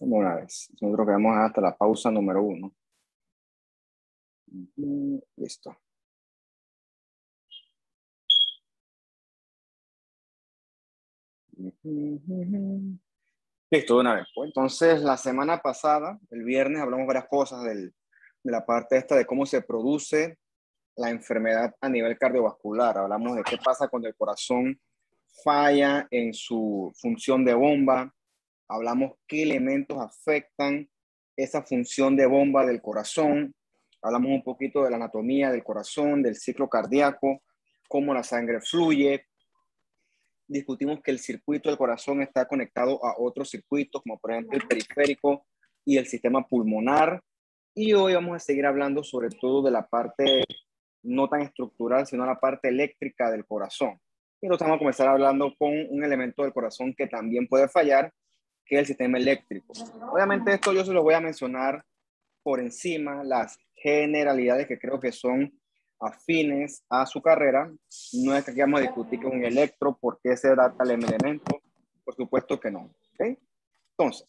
Una vez. Nosotros quedamos hasta la pausa número 1. Listo. Listo, de una vez. Pues, entonces, la semana pasada, el viernes, hablamos varias cosas de la parte esta de cómo se produce la enfermedad a nivel cardiovascular. Hablamos de qué pasa cuando el corazón falla en su función de bomba. Hablamos qué elementos afectan esa función de bomba del corazón. Hablamos un poquito de la anatomía del corazón, del ciclo cardíaco, cómo la sangre fluye. Discutimos que el circuito del corazón está conectado a otros circuitos, como por ejemplo el periférico y el sistema pulmonar. Y hoy vamos a seguir hablando sobre todo de la parte no tan estructural, sino la parte eléctrica del corazón. Y entonces vamos a comenzar hablando con un elemento del corazón que también puede fallar, que es el sistema eléctrico. Obviamente esto yo se lo voy a mencionar por encima, las generalidades que creo que son afines a su carrera. No es que aquí vamos a discutir con un electro por qué se da tal elemento, por supuesto que no. ¿Okay? Entonces,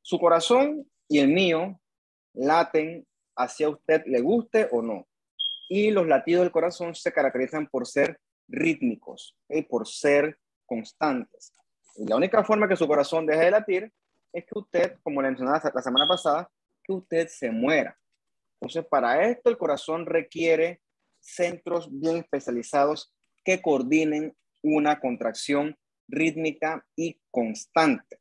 su corazón y el mío laten hacia usted, le guste o no. Y los latidos del corazón se caracterizan por ser rítmicos, ¿okay? Por ser constantes. Y la única forma que su corazón deje de latir es que usted, como le mencionaba la semana pasada, que usted se muera. Entonces, para esto el corazón requiere centros bien especializados que coordinen una contracción rítmica y constante.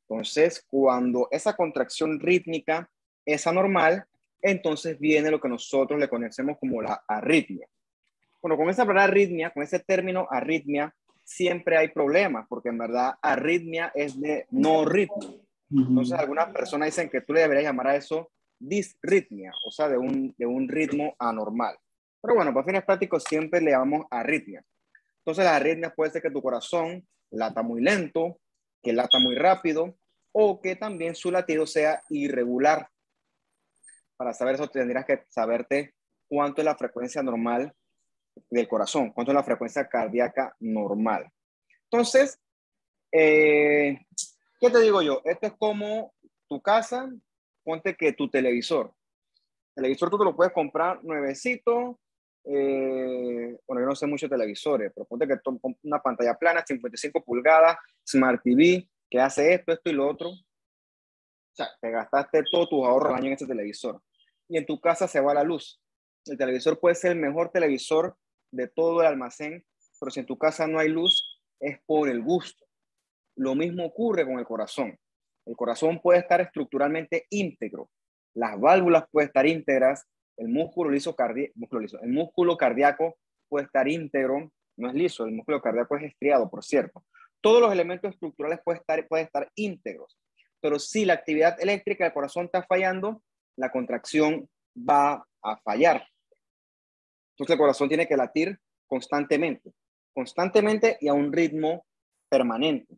Entonces, cuando esa contracción rítmica es anormal, entonces viene lo que nosotros le conocemos como la arritmia. Bueno, con esa palabra arritmia, con ese término arritmia, siempre hay problemas, porque en verdad arritmia es de no ritmo. Entonces, algunas personas dicen que tú le deberías llamar a eso disritmia, o sea, de un ritmo anormal. Pero bueno, para fines prácticos siempre le llamamos arritmia. Entonces, las arritmias puede ser que tu corazón lata muy lento, que lata muy rápido, o que también su latido sea irregular. Para saber eso tendrías que saberte cuánto es la frecuencia normal del corazón, cuánto es la frecuencia cardíaca normal. Entonces, ¿qué te digo yo? Esto es como tu casa, ponte que tu televisor. El televisor tú te lo puedes comprar nuevecito. Bueno, yo no sé mucho de televisores, pero ponte que una pantalla plana, 55 pulgadas, Smart TV, que hace esto, esto y lo otro. O sea, te gastaste todos tus ahorros al año en este televisor. Y en tu casa se va la luz. El televisor puede ser el mejor televisor de todo el almacén, pero si en tu casa no hay luz, es por el gusto. Lo mismo ocurre con el corazón. El corazón puede estar estructuralmente íntegro. Las válvulas pueden estar íntegras. El músculo el músculo cardíaco puede estar íntegro. No es liso, el músculo cardíaco es estriado, por cierto. Todos los elementos estructurales pueden estar íntegros. Pero si la actividad eléctrica del corazón está fallando, la contracción va a fallar. Entonces el corazón tiene que latir constantemente y a un ritmo permanente.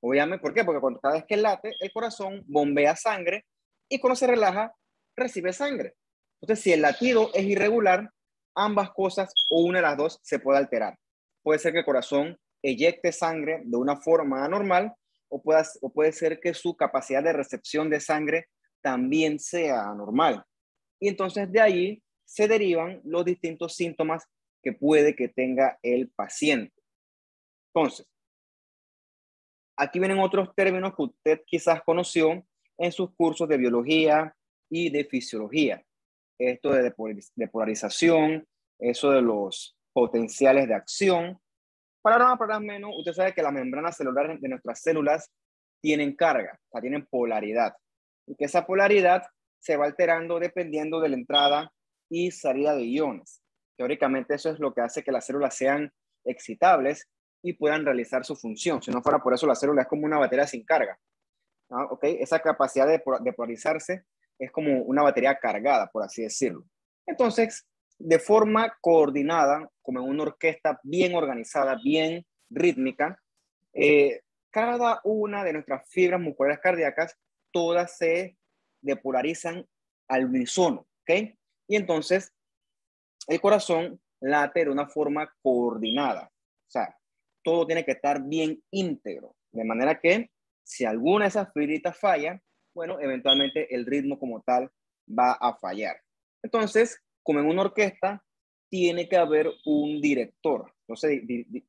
Obviamente, ¿por qué? Porque cuando cada vez que late, el corazón bombea sangre y cuando se relaja, recibe sangre. Entonces, si el latido es irregular, ambas cosas o una de las dos se puede alterar. Puede ser que el corazón eyecte sangre de una forma anormal o puede ser que su capacidad de recepción de sangre también sea anormal. Y entonces de ahí se derivan los distintos síntomas que puede que tenga el paciente. Entonces, aquí vienen otros términos que usted quizás conoció en sus cursos de biología y de fisiología. Esto de polarización, eso de los potenciales de acción. Para menos, usted sabe que las membranas celulares de nuestras células tienen carga, o sea, tienen polaridad. Y que esa polaridad se va alterando dependiendo de la entrada y salida de iones. Teóricamente eso es lo que hace que las células sean excitables y puedan realizar su función. Si no fuera por eso, la célula es como una batería sin carga. ¿Ah? ¿Okay? Esa capacidad de polarizarse es como una batería cargada, por así decirlo. Entonces, de forma coordinada, como en una orquesta bien organizada, bien rítmica, cada una de nuestras fibras musculares cardíacas, todas se depolarizan al unísono, ¿ok? Y entonces el corazón late de una forma coordinada. O sea, todo tiene que estar bien íntegro, de manera que Si alguna de esas fibritas falla, bueno, eventualmente el ritmo como tal va a fallar. Entonces, como en una orquesta, tiene que haber un director. Entonces,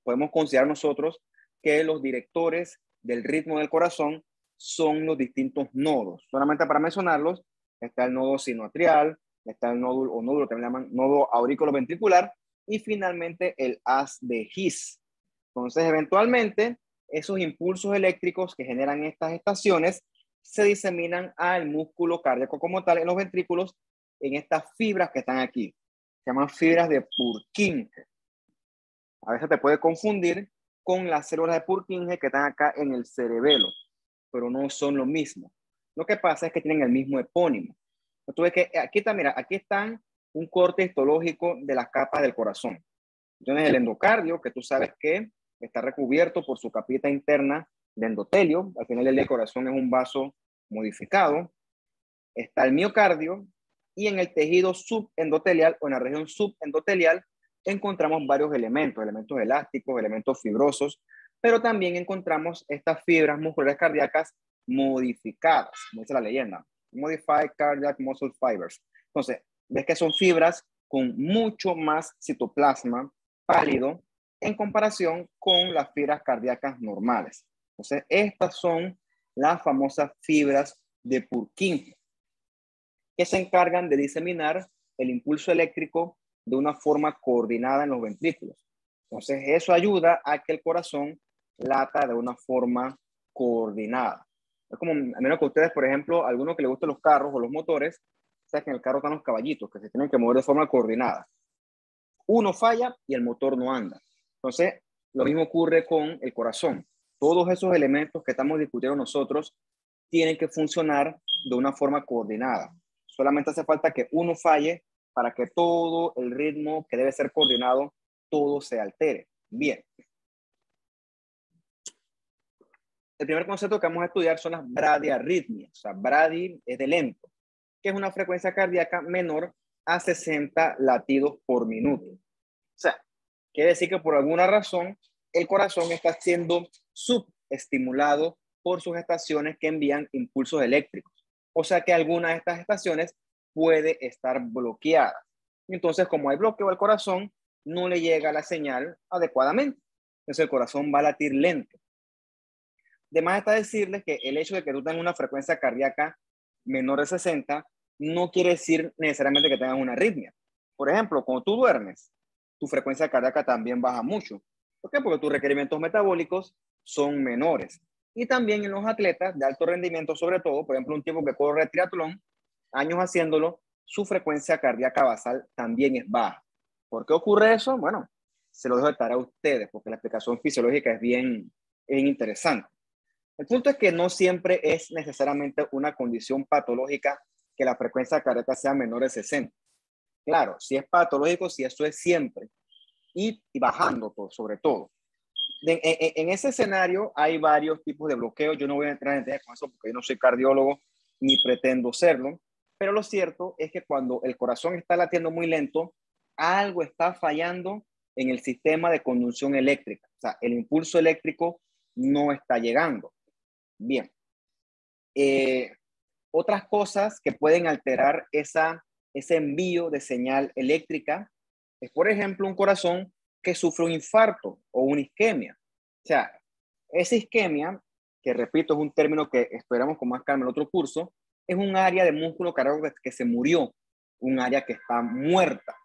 podemos considerar nosotros que los directores del ritmo del corazón son los distintos nodos. Solamente para mencionarlos, está el nodo sinoatrial, está el nódulo, o nódulo, también llaman nodo aurículo-ventricular, y finalmente el haz de His. Entonces, eventualmente, esos impulsos eléctricos que generan estas estaciones se diseminan al músculo cardíaco como tal en los ventrículos, en estas fibras que están aquí. Se llaman fibras de Purkinje. A veces te puede confundir con las células de Purkinje que están acá en el cerebelo, pero no son lo mismo. Lo que pasa es que tienen el mismo epónimo. Tú ves que aquí está, mira, aquí están un corte histológico de las capas del corazón. Entonces el endocardio, que tú sabes que está recubierto por su capita interna de endotelio, al final el corazón es un vaso modificado. Está el miocardio, y en el tejido subendotelial o en la región subendotelial encontramos varios elementos, elementos elásticos, elementos fibrosos, pero también encontramos estas fibras musculares cardíacas modificadas, como dice la leyenda, Modified Cardiac Muscle Fibers. Entonces, ves que son fibras con mucho más citoplasma pálido en comparación con las fibras cardíacas normales. Entonces, estas son las famosas fibras de Purkinje, que se encargan de diseminar el impulso eléctrico de una forma coordinada en los ventrículos. Entonces, eso ayuda a que el corazón lata de una forma coordinada. Es como, a menos que ustedes, por ejemplo, a alguno que le gusten los carros o los motores, saben que en el carro están los caballitos que se tienen que mover de forma coordinada. Uno falla y el motor no anda. Entonces, lo mismo ocurre con el corazón. Todos esos elementos que estamos discutiendo nosotros tienen que funcionar de una forma coordinada. Solamente hace falta que uno falle para que todo el ritmo que debe ser coordinado, todo se altere. Bien. El primer concepto que vamos a estudiar son las bradiarritmias. O sea, bradi es de lento, que es una frecuencia cardíaca menor a 60 latidos por minuto. O sea, quiere decir que por alguna razón el corazón está siendo subestimulado por sus estaciones que envían impulsos eléctricos. O sea que alguna de estas estaciones puede estar bloqueada. Entonces, como hay bloqueo al corazón, no le llega la señal adecuadamente. Entonces, el corazón va a latir lento. De más está decirles que el hecho de que tú tengas una frecuencia cardíaca menor de 60 no quiere decir necesariamente que tengas una arritmia. Por ejemplo, cuando tú duermes, tu frecuencia cardíaca también baja mucho. ¿Por qué? Porque tus requerimientos metabólicos son menores. Y también en los atletas de alto rendimiento, sobre todo, por ejemplo, un tipo que corre triatlón, años haciéndolo, su frecuencia cardíaca basal también es baja. ¿Por qué ocurre eso? Bueno, se lo dejo de tarea a ustedes, porque la explicación fisiológica es bien interesante. El punto es que no siempre es necesariamente una condición patológica que la frecuencia cardíaca sea menor de 60. Claro, si es patológico, si eso es siempre, y bajando todo, sobre todo. En ese escenario hay varios tipos de bloqueos. Yo no voy a entrar en detalle con eso porque yo no soy cardiólogo ni pretendo serlo, pero lo cierto es que cuando el corazón está latiendo muy lento, algo está fallando en el sistema de conducción eléctrica. O sea, el impulso eléctrico no está llegando. Bien. Otras cosas que pueden alterar ese envío de señal eléctrica es, por ejemplo, un corazón que sufre un infarto o una isquemia. O sea, esa isquemia, que repito, es un término que esperamos con más calma en el otro curso, es un área de músculo cardíaco que se murió, un área que está muerta.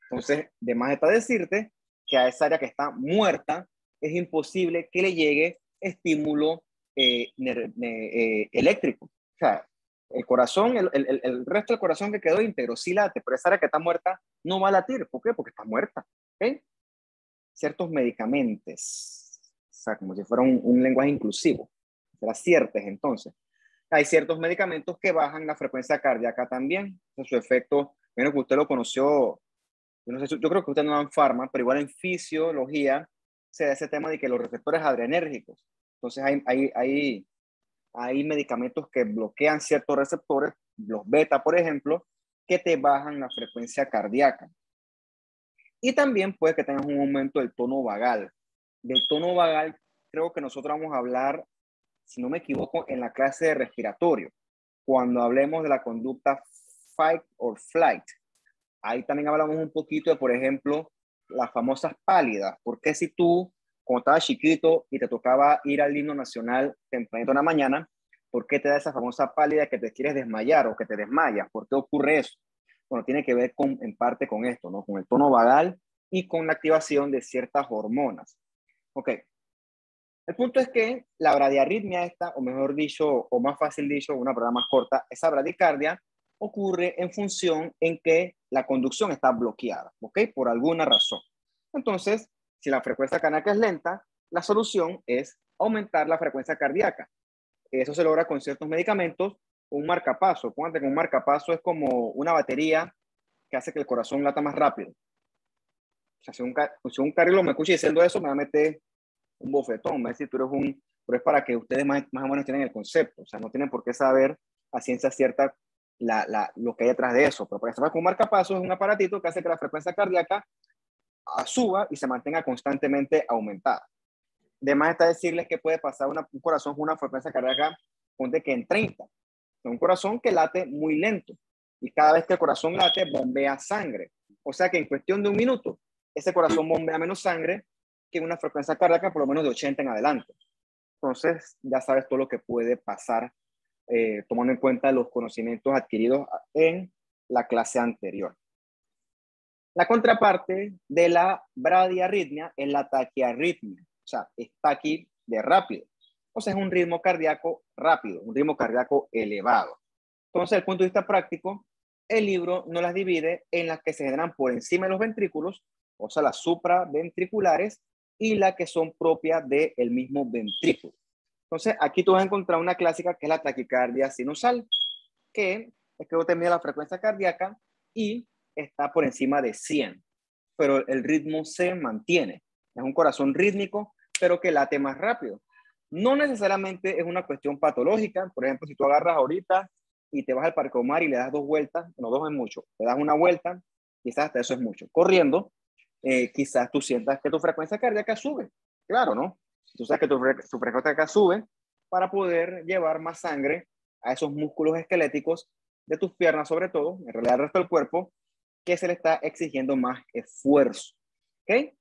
Entonces, de más está decirte que a esa área que está muerta es imposible que le llegue estímulo eléctrico. O sea, el corazón, el resto del corazón que quedó íntegro sí late, pero esa área que está muerta no va a latir. ¿Por qué? Porque está muerta. ¿Okay? Ciertos medicamentos, o sea, como si fuera un lenguaje inclusivo, será ciertas entonces. Hay ciertos medicamentos que bajan la frecuencia cardíaca también. Entonces, su efecto, menos que usted lo conoció, yo, no sé, yo creo que usted no da en farma, pero igual en fisiología se da ese tema de que los receptores adrenérgicos. Entonces hay medicamentos que bloquean ciertos receptores, los beta, por ejemplo, que te bajan la frecuencia cardíaca. Y también puede que tengas un aumento del tono vagal. Del tono vagal, creo que nosotros vamos a hablar si no me equivoco, en la clase de respiratorio, cuando hablemos de la conducta fight or flight. Ahí también hablamos un poquito de, por ejemplo, las famosas pálidas. Porque si tú, cuando estabas chiquito y te tocaba ir al himno nacional tempranito en la mañana, ¿por qué te da esa famosa pálida que te quieres desmayar o que te desmayas? ¿Por qué ocurre eso? Bueno, tiene que ver en parte con esto, ¿no? Con el tono vagal y con la activación de ciertas hormonas. Ok. El punto es que la bradiarritmia esta, o mejor dicho, o más fácil dicho, una palabra más corta, esa bradicardia ocurre en función en que la conducción está bloqueada, ¿ok? Por alguna razón. Entonces, si la frecuencia cardíaca es lenta, la solución es aumentar la frecuencia cardíaca. Eso se logra con ciertos medicamentos, un marcapaso. Póngate que un marcapaso es como una batería que hace que el corazón lata más rápido. O sea, si un carrilo me escucha diciendo eso, me va a meter un bofetón, me va a decir, pero es para que ustedes más o menos tienen el concepto. O sea, no tienen por qué saber a ciencia cierta lo que hay detrás de eso. Pero para que sepas que un marcapaso es un aparatito que hace que la frecuencia cardíaca suba y se mantenga constantemente aumentada. De más está decirles que puede pasar un corazón con una frecuencia cardíaca, ponte que en 30. Un corazón que late muy lento. Y cada vez que el corazón late, bombea sangre. O sea que en cuestión de un minuto, ese corazón bombea menos sangre que una frecuencia cardíaca por lo menos de 80 en adelante. Entonces, ya sabes todo lo que puede pasar tomando en cuenta los conocimientos adquiridos en la clase anterior. La contraparte de la bradiarritmia es la taquiarritmia. O sea, es taqui de rápido. O sea, es un ritmo cardíaco rápido, un ritmo cardíaco elevado. Entonces, desde el punto de vista práctico, el libro no las divide en las que se generan por encima de los ventrículos, o sea, las supraventriculares, y las que son propias del mismo ventrículo. Entonces, aquí tú vas a encontrar una clásica que es la taquicardia sinusal, que es que termina la frecuencia cardíaca y está por encima de 100, pero el ritmo se mantiene. Es un corazón rítmico, pero que late más rápido. No necesariamente es una cuestión patológica. Por ejemplo, si tú agarras ahorita y te vas al Parque Omar y le das 2 vueltas, no, 2 es mucho, le das una vuelta, quizás hasta eso es mucho. Corriendo, quizás tú sientas que tu frecuencia cardíaca sube. Claro, ¿no? Tú sabes que tu frecuencia cardíaca sube para poder llevar más sangre a esos músculos esqueléticos de tus piernas, sobre todo, en realidad el resto del cuerpo, que se le está exigiendo más esfuerzo. ¿Ok?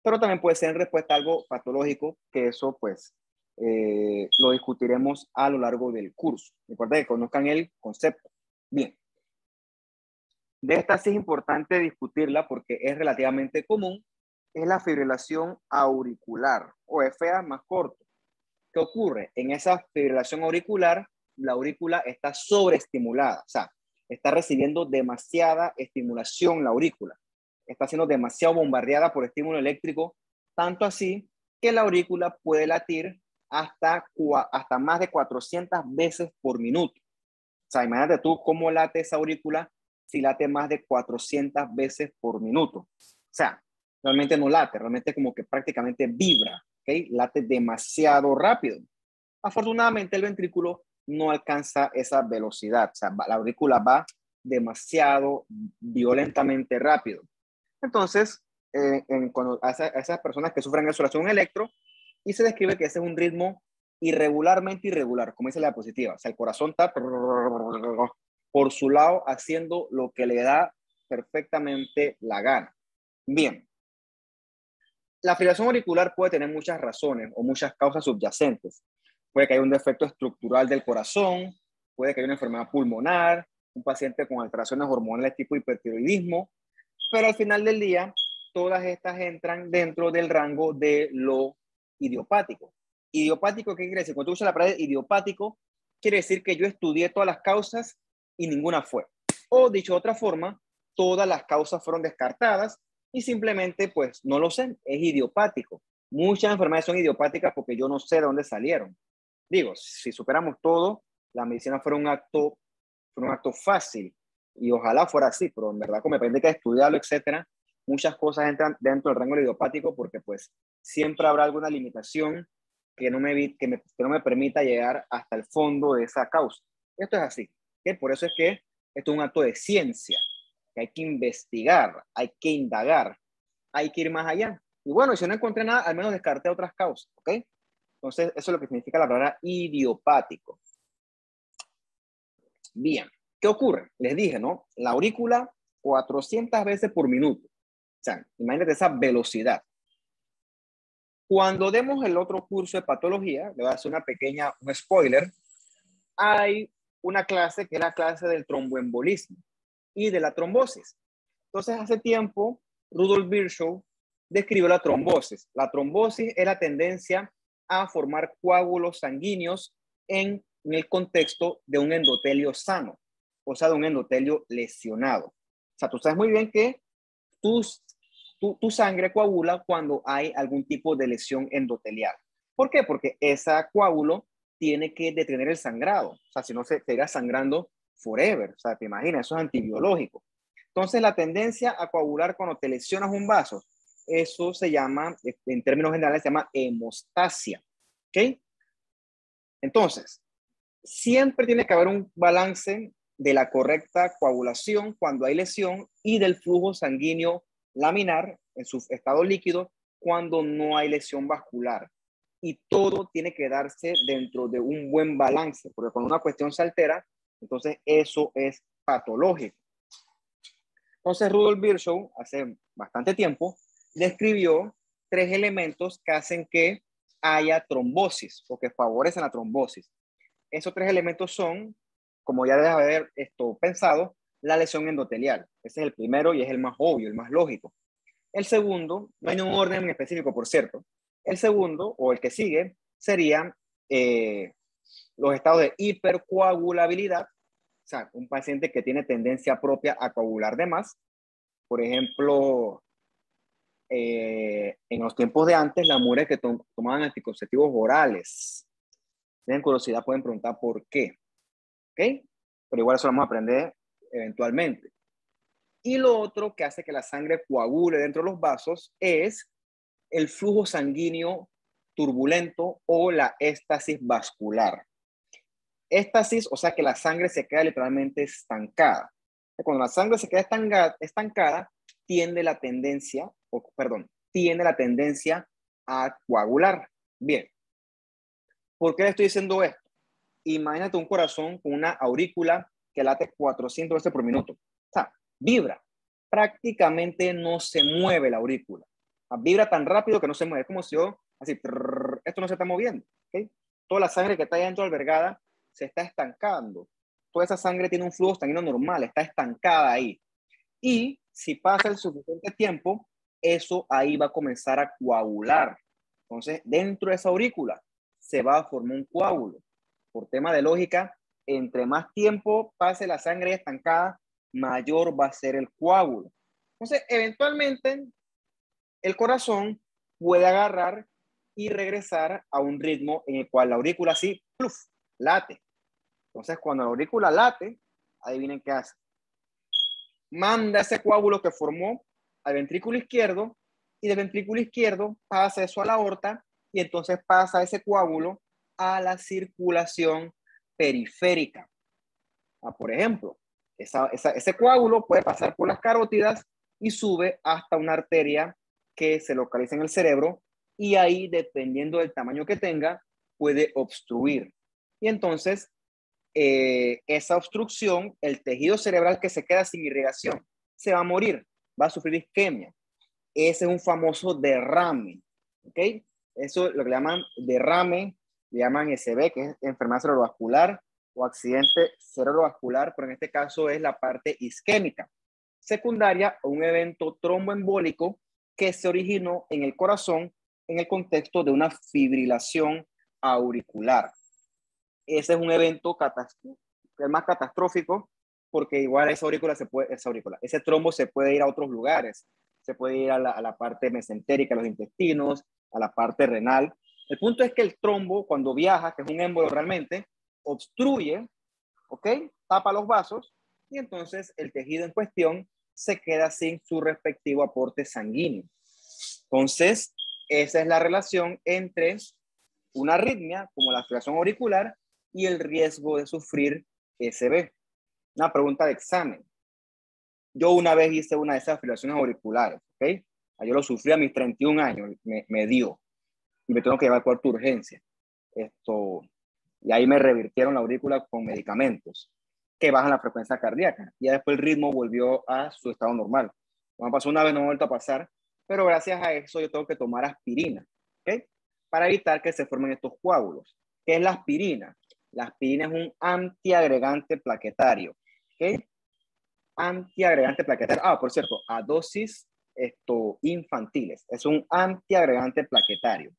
Pero también puede ser en respuesta a algo patológico, que eso pues lo discutiremos a lo largo del curso. Recuerden que conozcan el concepto. Bien. De esta sí es importante discutirla porque es relativamente común. Es la fibrilación auricular, o FA más corto. ¿Qué ocurre? En esa fibrilación auricular, la aurícula está sobreestimulada, o sea, está recibiendo demasiada estimulación la aurícula, está siendo demasiado bombardeada por estímulo eléctrico, tanto así que la aurícula puede latir hasta más de 400 veces por minuto. O sea, imagínate tú cómo late esa aurícula si late más de 400 veces por minuto. O sea, realmente no late, realmente como que prácticamente vibra, ¿ok? Late demasiado rápido. Afortunadamente el ventrículo no alcanza esa velocidad, o sea, la aurícula va demasiado violentamente rápido. Entonces, cuando a esas personas que sufren exhalación un electro, y se describe que ese es un ritmo irregularmente irregular, como dice la diapositiva. O sea, el corazón está por su lado haciendo lo que le da perfectamente la gana. Bien. La fibrilación auricular puede tener muchas razones o muchas causas subyacentes. Puede que haya un defecto estructural del corazón, puede que haya una enfermedad pulmonar, un paciente con alteraciones hormonales tipo hipertiroidismo, pero al final del día, todas estas entran dentro del rango de lo idiopático. ¿Idiopático qué quiere decir? Cuando tú usas la palabra idiopático, quiere decir que yo estudié todas las causas y ninguna fue. O dicho de otra forma, todas las causas fueron descartadas y simplemente, pues, no lo sé, es idiopático. Muchas enfermedades son idiopáticas porque yo no sé de dónde salieron. Digo, si superamos todo, la medicina fuera un acto fácil y ojalá fuera así, pero en verdad como me parece que estudiarlo, etcétera, muchas cosas entran dentro del rango idiopático porque pues siempre habrá alguna limitación que no me permita llegar hasta el fondo de esa causa. Esto es así. ¿Okay? Por eso es que esto es un acto de ciencia, que hay que investigar, hay que indagar, hay que ir más allá. Y bueno, si no encontré nada, al menos descarté otras causas, ¿ok? Entonces, eso es lo que significa la palabra idiopático. Bien, ¿qué ocurre? Les dije, ¿no? La aurícula 400 veces por minuto. O sea, imagínate esa velocidad. Cuando demos el otro curso de patología, le voy a hacer un spoiler, hay una clase que es la clase del tromboembolismo y de la trombosis. Entonces, hace tiempo, Rudolf Virchow describió la trombosis. La trombosis es la tendencia a formar coágulos sanguíneos en el contexto de un endotelio sano, o sea, de un endotelio lesionado. O sea, tú sabes muy bien que tu sangre coagula cuando hay algún tipo de lesión endotelial. ¿Por qué? Porque ese coágulo tiene que detener el sangrado. O sea, si no se irá sangrando forever. O sea, te imaginas, eso es antibiológico. Entonces, la tendencia a coagular cuando te lesionas un vaso, eso se llama, en términos generales, se llama hemostasia. ¿Ok? Entonces, siempre tiene que haber un balance de la correcta coagulación cuando hay lesión y del flujo sanguíneo laminar en su estado líquido cuando no hay lesión vascular. Y todo tiene que darse dentro de un buen balance, porque cuando una cuestión se altera, entonces eso es patológico. Entonces Rudolf Virchow, hace bastante tiempo, describió 3 elementos que hacen que haya trombosis o que favorecen la trombosis. Esos 3 elementos son, como ya debes haber pensado, la lesión endotelial. Ese es el primero y es el más obvio, el más lógico. El segundo, no hay un orden en específico, por cierto. El segundo, o el que sigue, serían los estados de hipercoagulabilidad. O sea, un paciente que tiene tendencia propia a coagular de más. Por ejemplo, en los tiempos de antes, las mujeres que tomaban anticonceptivos orales, tienen curiosidad, pueden preguntar por qué. ¿Ok? Pero igual eso lo vamos a aprender eventualmente. Y lo otro que hace que la sangre coagule dentro de los vasos es el flujo sanguíneo turbulento o la éstasis vascular. Éstasis, o sea que la sangre se queda literalmente estancada. Cuando la sangre se queda estancada, tiende la tendencia a coagular. Bien, ¿por qué le estoy diciendo esto? Imagínate un corazón con una aurícula que late 400 veces por minuto. O sea, vibra. Prácticamente no se mueve la aurícula. Vibra tan rápido que no se mueve. Es como si yo, así, esto no se está moviendo. ¿Okay? Toda la sangre que está ahí dentro albergada se está estancando. Toda esa sangre tiene un flujo sanguíneo normal, está estancada ahí. Y si pasa el suficiente tiempo, eso ahí va a comenzar a coagular. Entonces, dentro de esa aurícula se va a formar un coágulo. Por tema de lógica, entre más tiempo pase la sangre estancada, mayor va a ser el coágulo. Entonces, eventualmente, el corazón puede agarrar y regresar a un ritmo en el cual la aurícula así, ¡pluf!, late. Entonces, cuando la aurícula late, adivinen qué hace. Manda ese coágulo que formó al ventrículo izquierdo y del ventrículo izquierdo pasa eso a la aorta y entonces pasa ese coágulo a la circulación periférica. Por ejemplo, ese coágulo puede pasar por las carótidas y sube hasta una arteria que se localiza en el cerebro y ahí, dependiendo del tamaño que tenga, puede obstruir. Y entonces, esa obstrucción, el tejido cerebral que se queda sin irrigación, se va a morir, va a sufrir isquemia. Ese es un famoso derrame, ¿ok? Eso es lo que le llaman derrame, le llaman SB, que es enfermedad cerebrovascular o accidente cerebrovascular, pero en este caso es la parte isquémica. Secundaria a un evento tromboembólico que se originó en el corazón en el contexto de una fibrilación auricular. Ese es un evento más catastrófico porque igual ese trombo se puede ir a otros lugares, se puede ir a la parte mesentérica, a los intestinos, a la parte renal. El punto es que el trombo, cuando viaja, que es un émbolo realmente, obstruye, ¿ok? Tapa los vasos y entonces el tejido en cuestión se queda sin su respectivo aporte sanguíneo. Entonces, esa es la relación entre una arritmia, como la fibrilación auricular, y el riesgo de sufrir SB. Una pregunta de examen. Yo una vez hice una de esas fibrilaciones auriculares, ¿ok? Yo lo sufrí a mis 31 años, me dio. Y me tengo que llevar por tu urgencia. y ahí me revirtieron la aurícula con medicamentos que bajan la frecuencia cardíaca. Y ya después el ritmo volvió a su estado normal. Cuando pasó una vez, no me ha vuelto a pasar, pero gracias a eso yo tengo que tomar aspirina, ¿ok? Para evitar que se formen estos coágulos. ¿Qué es la aspirina? La aspirina es un antiagregante plaquetario, ¿ok? Antiagregante plaquetario. Ah, por cierto, a dosis infantiles. Es un antiagregante plaquetario.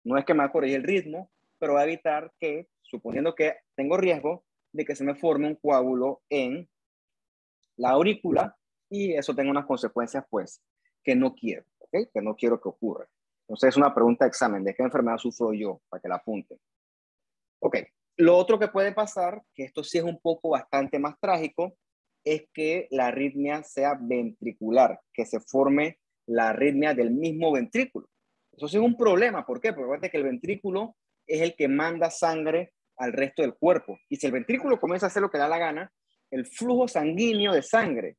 No es que me va a corregir el ritmo, pero va a evitar que, suponiendo que tengo riesgo de que se me forme un coágulo en la aurícula y eso tenga unas consecuencias, pues, que no quiero, ¿ok? Que no quiero que ocurra. Entonces, es una pregunta de examen. ¿De qué enfermedad sufro yo? Para que la apunte. Ok. Lo otro que puede pasar, que esto sí es un poco bastante más trágico, es que la arritmia sea ventricular, que se forme la arritmia del mismo ventrículo. Eso sí es un problema. ¿Por qué? Porque recuerda que el ventrículo es el que manda sangre al resto del cuerpo. Y si el ventrículo comienza a hacer lo que da la gana, el flujo sanguíneo de sangre,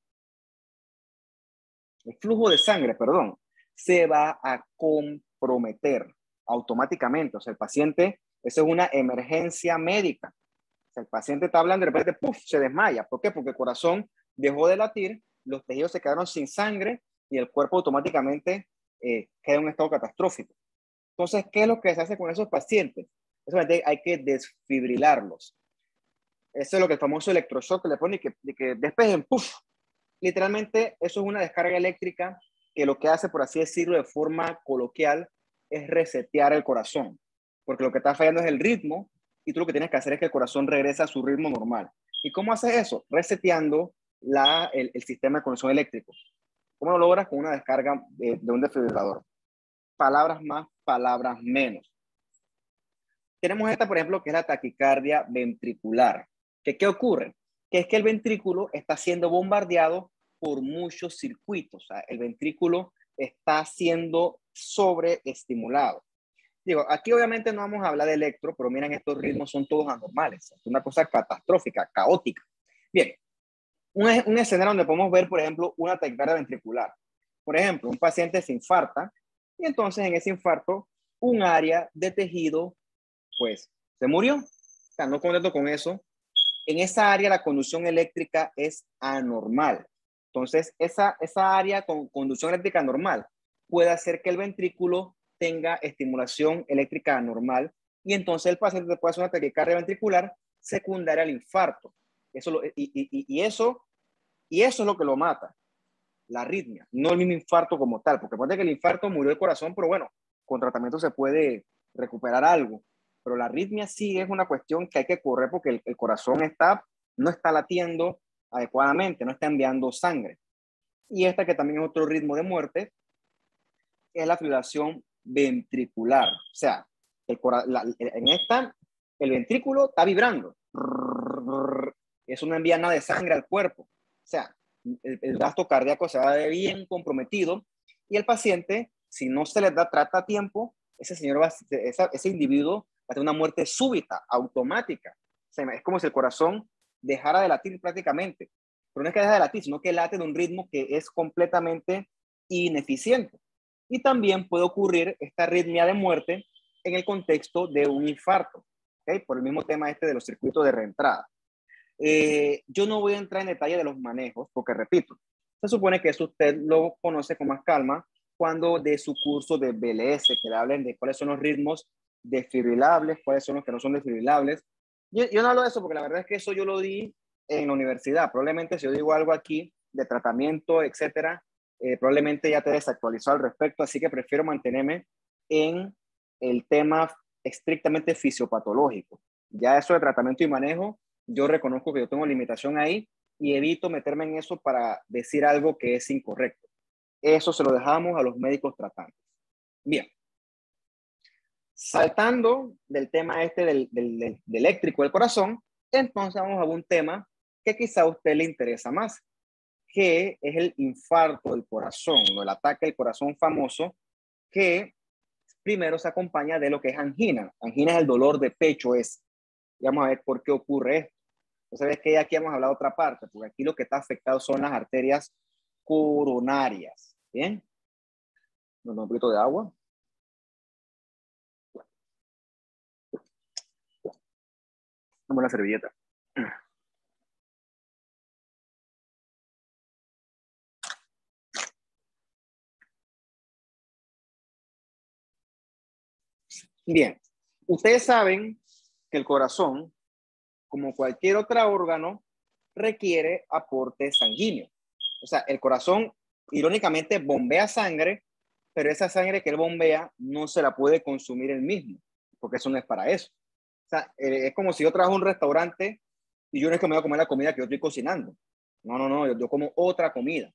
el flujo de sangre, perdón, se va a comprometer automáticamente. O sea, el paciente, eso es una emergencia médica. O sea, el paciente está hablando y de repente, ¡puf!, se desmaya. ¿Por qué? Porque el corazón dejó de latir, los tejidos se quedaron sin sangre y el cuerpo automáticamente queda en un estado catastrófico. Entonces, ¿qué es lo que se hace con esos pacientes? Eso hay que desfibrilarlos. Eso es lo que el famoso electroshock le pone y que despejen, ¡puf! Literalmente, eso es una descarga eléctrica que lo que hace, por así decirlo, de forma coloquial, es resetear el corazón. Porque lo que está fallando es el ritmo y tú lo que tienes que hacer es que el corazón regrese a su ritmo normal. ¿Y cómo haces eso? Reseteando el sistema de conexión eléctrico. ¿Cómo lo logras? Con una descarga de un desfibrilador. Palabras más, palabras menos. Tenemos esta, por ejemplo, que es la taquicardia ventricular. ¿Qué ocurre? Que es que el ventrículo está siendo bombardeado por muchos circuitos. O sea, el ventrículo está siendo sobreestimulado. Digo, aquí obviamente no vamos a hablar de electro, pero miren, estos ritmos son todos anormales. Es una cosa catastrófica, caótica. Bien, un escenario donde podemos ver, por ejemplo, una taquicardia ventricular. Por ejemplo, un paciente se infarta y entonces en ese infarto un área de tejido pues se murió. O sea, no contento con eso. En esa área la conducción eléctrica es anormal. Entonces, esa área con conducción eléctrica normal puede hacer que el ventrículo tenga estimulación eléctrica anormal y entonces el paciente puede hacer una taquicardia ventricular secundaria al infarto. Eso es lo que lo mata, la arritmia, no el mismo infarto como tal, porque puede que el infarto murió el corazón, pero bueno, con tratamiento se puede recuperar algo. Pero la arritmia sí es una cuestión que hay que correr porque el corazón no está latiendo adecuadamente, no está enviando sangre. Y esta que también es otro ritmo de muerte, es la fibrilación ventricular. O sea, en esta, el ventrículo está vibrando. Eso no envía nada de sangre al cuerpo. O sea, el gasto cardíaco se va a ver bien comprometido y el paciente, si no se le trata a tiempo, ese individuo va a tener una muerte súbita, automática. O sea, es como si el corazón dejara de latir prácticamente. Pero no es que deje de latir, sino que late de un ritmo que es completamente ineficiente. Y también puede ocurrir esta arritmia de muerte en el contexto de un infarto, ¿okay? Por el mismo tema de los circuitos de reentrada. Yo no voy a entrar en detalle de los manejos, porque repito, se supone que eso usted lo conoce con más calma cuando de su curso de BLS, que le hablen de cuáles son los ritmos desfibrilables, cuáles son los que no son desfibrilables. Yo no hablo de eso porque la verdad es que eso yo lo di en la universidad. Probablemente si yo digo algo aquí de tratamiento, etcétera, probablemente ya te desactualizó al respecto, así que prefiero mantenerme en el tema estrictamente fisiopatológico. Ya eso de tratamiento y manejo, yo reconozco que yo tengo limitación ahí y evito meterme en eso para decir algo que es incorrecto. Eso se lo dejamos a los médicos tratantes. Bien. Saltando del tema del eléctrico del corazón, entonces vamos a un tema que quizá a usted le interesa más, que es el infarto del corazón o el ataque al corazón famoso, que primero se acompaña de lo que es angina. Angina es el dolor de pecho. Y vamos a ver por qué ocurre esto. Entonces ves que aquí hemos hablado otra parte, porque aquí lo que está afectado son las arterias coronarias. Bien, nos da un poquito de agua. Una buena servilleta. Bien, ustedes saben que el corazón, como cualquier otro órgano, requiere aporte sanguíneo. O sea, el corazón, irónicamente, bombea sangre, pero esa sangre que él bombea no se la puede consumir él mismo, porque eso no es para eso. O sea, es como si yo trabajo en un restaurante y yo no es que me voy a comer la comida que yo estoy cocinando. No, no, no, yo como otra comida.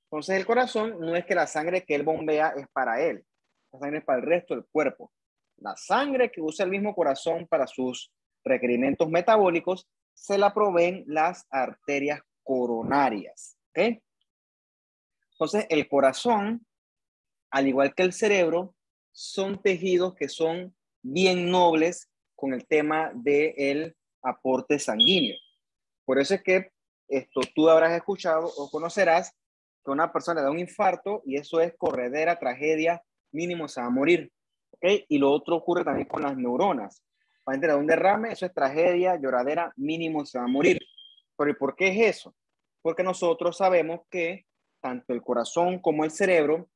Entonces, el corazón no es que la sangre que él bombea es para él, la sangre es para el resto del cuerpo. La sangre que usa el mismo corazón para sus requerimientos metabólicos se la proveen las arterias coronarias. ¿Ok? Entonces, el corazón, al igual que el cerebro, son tejidos que son bien nobles con el tema del aporte sanguíneo. Por eso es que esto tú habrás escuchado o conocerás que una persona le da un infarto y eso es corredera, tragedia, mínimo se va a morir. ¿Okay? Y lo otro ocurre también con las neuronas. Cuando te da un derrame, eso es tragedia, lloradera, mínimo se va a morir. Pero ¿y por qué es eso? Porque nosotros sabemos que tanto el corazón como el cerebro,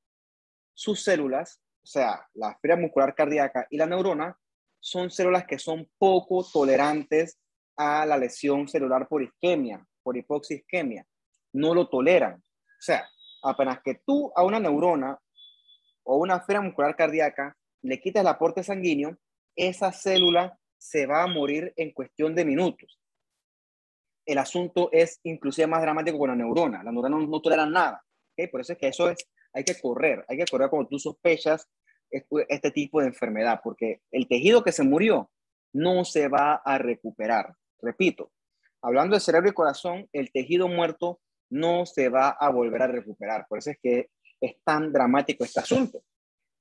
sus células, o sea, la fibra muscular cardíaca y la neurona, son células que son poco tolerantes a la lesión celular por isquemia, por hipoxisquemia. No lo toleran. O sea, apenas que tú a una neurona o una fibra muscular cardíaca le quitas el aporte sanguíneo, esa célula se va a morir en cuestión de minutos. El asunto es inclusive más dramático con la neurona. La neurona no tolera nada. ¿Okay? Por eso es que hay que correr cuando tú sospechas este tipo de enfermedad, porque el tejido que se murió no se va a recuperar. Repito, hablando de cerebro y corazón, el tejido muerto no se va a volver a recuperar. Por eso es que es tan dramático este asunto.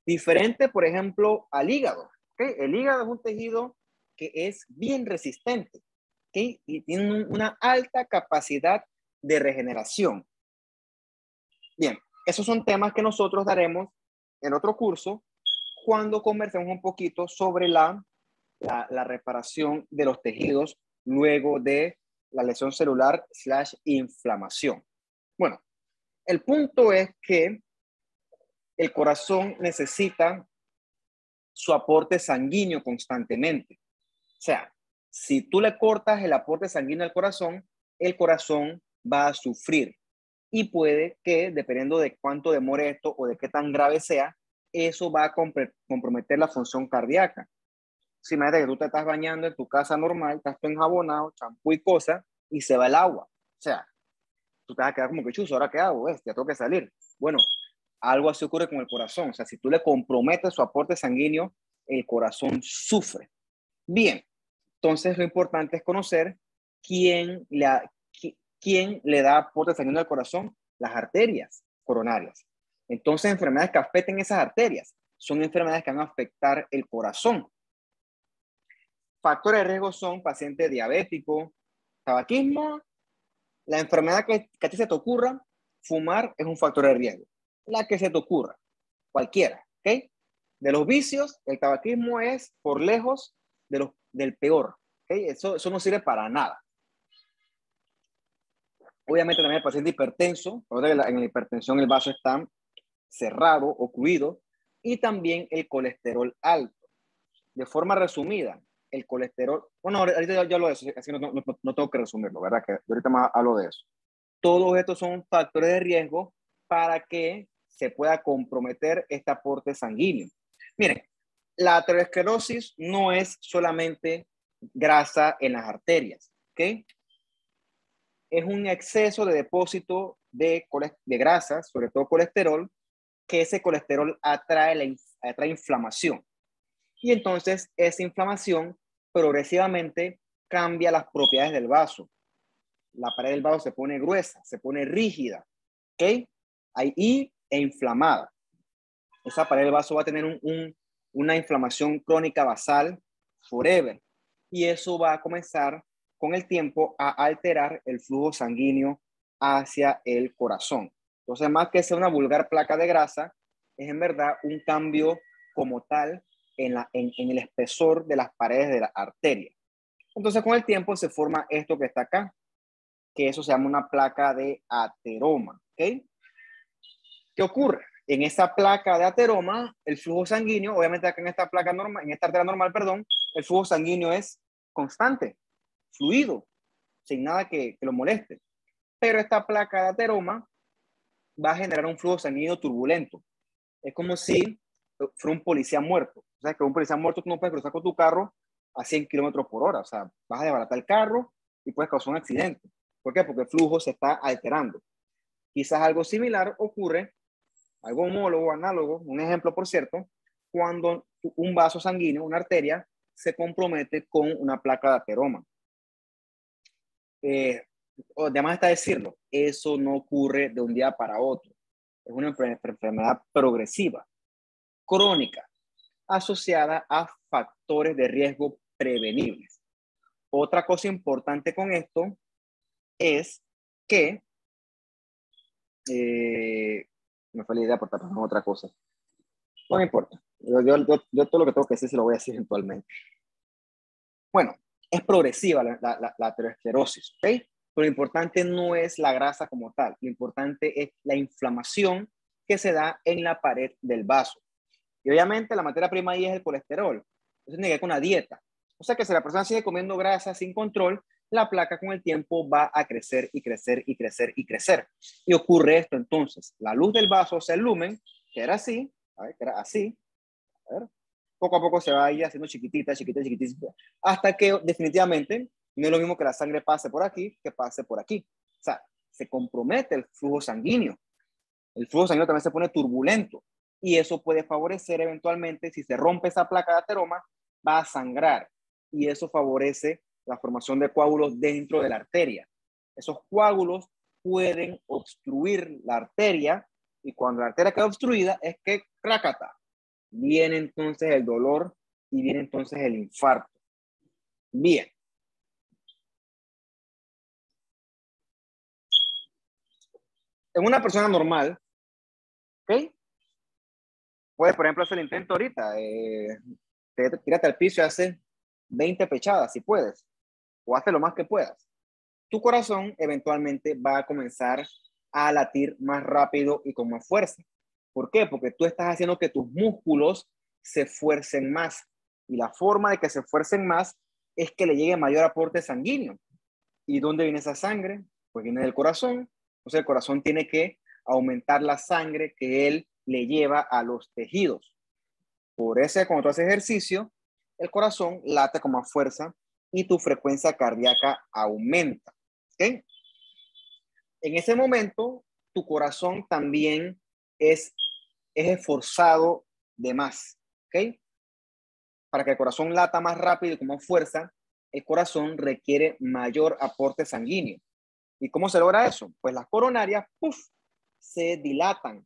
Diferente, por ejemplo, al hígado. ¿Okay? El hígado es un tejido que es bien resistente. ¿Okay? Y tiene una alta capacidad de regeneración. Bien, esos son temas que nosotros daremos en otro curso cuando conversemos un poquito sobre la reparación de los tejidos luego de la lesión celular / inflamación. Bueno, el punto es que el corazón necesita su aporte sanguíneo constantemente. O sea, si tú le cortas el aporte sanguíneo al corazón, el corazón va a sufrir y puede que, dependiendo de cuánto demore esto o de qué tan grave sea, eso va a comprometer la función cardíaca. Si imagínate que tú te estás bañando en tu casa normal, estás enjabonado, champú y cosas, y se va el agua. O sea, tú te vas a quedar como que chuzo, ¿ahora qué hago? Ya tengo que salir. Bueno, algo así ocurre con el corazón. O sea, si tú le comprometes su aporte sanguíneo, el corazón sufre. Bien, entonces lo importante es conocer quién le da aporte sanguíneo al corazón, las arterias coronarias. Entonces, enfermedades que afecten esas arterias son enfermedades que van a afectar el corazón. Factores de riesgo son pacientes diabéticos, tabaquismo, la enfermedad que a ti se te ocurra, fumar es un factor de riesgo. La que se te ocurra, cualquiera, ¿ok? De los vicios, el tabaquismo es por lejos del peor, ¿ok? Eso no sirve para nada. Obviamente también el paciente hipertenso, en la hipertensión el vaso está cerrado, ocluido, y también el colesterol alto. De forma resumida, el colesterol, bueno, ahorita ya hablo de eso, así no tengo que resumirlo, ¿verdad? Que ahorita más hablo de eso. Todos estos son factores de riesgo para que se pueda comprometer este aporte sanguíneo. Miren, la aterosclerosis no es solamente grasa en las arterias, ¿ok? Es un exceso de depósito de grasa, sobre todo colesterol, que ese colesterol atrae inflamación. Y entonces esa inflamación progresivamente cambia las propiedades del vaso. La pared del vaso se pone gruesa, se pone rígida, ¿ok? E inflamada. Esa pared del vaso va a tener una inflamación crónica basal forever. Y eso va a comenzar con el tiempo a alterar el flujo sanguíneo hacia el corazón. Entonces, más que ser una vulgar placa de grasa, es en verdad un cambio como tal en el espesor de las paredes de la arteria. Entonces, con el tiempo se forma esto que está acá, que eso se llama una placa de ateroma. ¿Ok? ¿Qué ocurre? En esta placa de ateroma, el flujo sanguíneo, obviamente acá en esta placa normal, en esta arteria normal, perdón, el flujo sanguíneo es constante, fluido, sin nada que lo moleste. Pero esta placa de ateroma va a generar un flujo sanguíneo turbulento. Es como si fuera un policía muerto. O sea, que un policía muerto tú no puedes cruzar con tu carro a 100 kilómetros por hora. O sea, vas a desbaratar el carro y puedes causar un accidente. ¿Por qué? Porque el flujo se está alterando. Quizás algo similar ocurre, algo homólogo, análogo, un ejemplo, por cierto, cuando un vaso sanguíneo, una arteria, se compromete con una placa de ateroma. Además está decirlo, eso no ocurre de un día para otro. Es una enfermedad progresiva, crónica, asociada a factores de riesgo prevenibles. Otra cosa importante con esto es que me fue la idea por estar pasando otra cosa. No me importa. Yo todo lo que tengo que decir se lo voy a decir eventualmente. Bueno, es progresiva la aterosclerosis, ¿ok? Pero lo importante no es la grasa como tal. Lo importante es la inflamación que se da en la pared del vaso. Y obviamente la materia prima ahí es el colesterol. Entonces tiene que ver con una dieta. O sea que si la persona sigue comiendo grasa sin control, la placa con el tiempo va a crecer y crecer y crecer y crecer. Y ocurre esto entonces. La luz del vaso, o sea, el lumen, que era así, a ver, que era así, a ver, poco a poco se va a ir haciendo chiquitita, chiquitita, chiquitita, hasta que definitivamente no es lo mismo que la sangre pase por aquí que pase por aquí. O sea, se compromete el flujo sanguíneo. El flujo sanguíneo también se pone turbulento y eso puede favorecer eventualmente, si se rompe esa placa de ateroma, va a sangrar y eso favorece la formación de coágulos dentro de la arteria. Esos coágulos pueden obstruir la arteria y cuando la arteria queda obstruida es que crácata, viene entonces el dolor y viene entonces el infarto. Bien. En una persona normal, ¿ok? Puedes, por ejemplo, hacer el intento ahorita. Tírate al piso y hace 20 pechadas si puedes. O hazte lo más que puedas. Tu corazón eventualmente va a comenzar a latir más rápido y con más fuerza. ¿Por qué? Porque tú estás haciendo que tus músculos se esfuercen más. Y la forma de que se esfuercen más es que le llegue mayor aporte sanguíneo. ¿Y dónde viene esa sangre? Pues viene del corazón. Entonces el corazón tiene que aumentar la sangre que él le lleva a los tejidos. Por eso, cuando tú haces ejercicio, el corazón late con más fuerza y tu frecuencia cardíaca aumenta. ¿Okay? En ese momento, tu corazón también es esforzado de más. ¿Okay? Para que el corazón lata más rápido y con más fuerza, el corazón requiere mayor aporte sanguíneo. ¿Y cómo se logra eso? Pues las coronarias, se dilatan.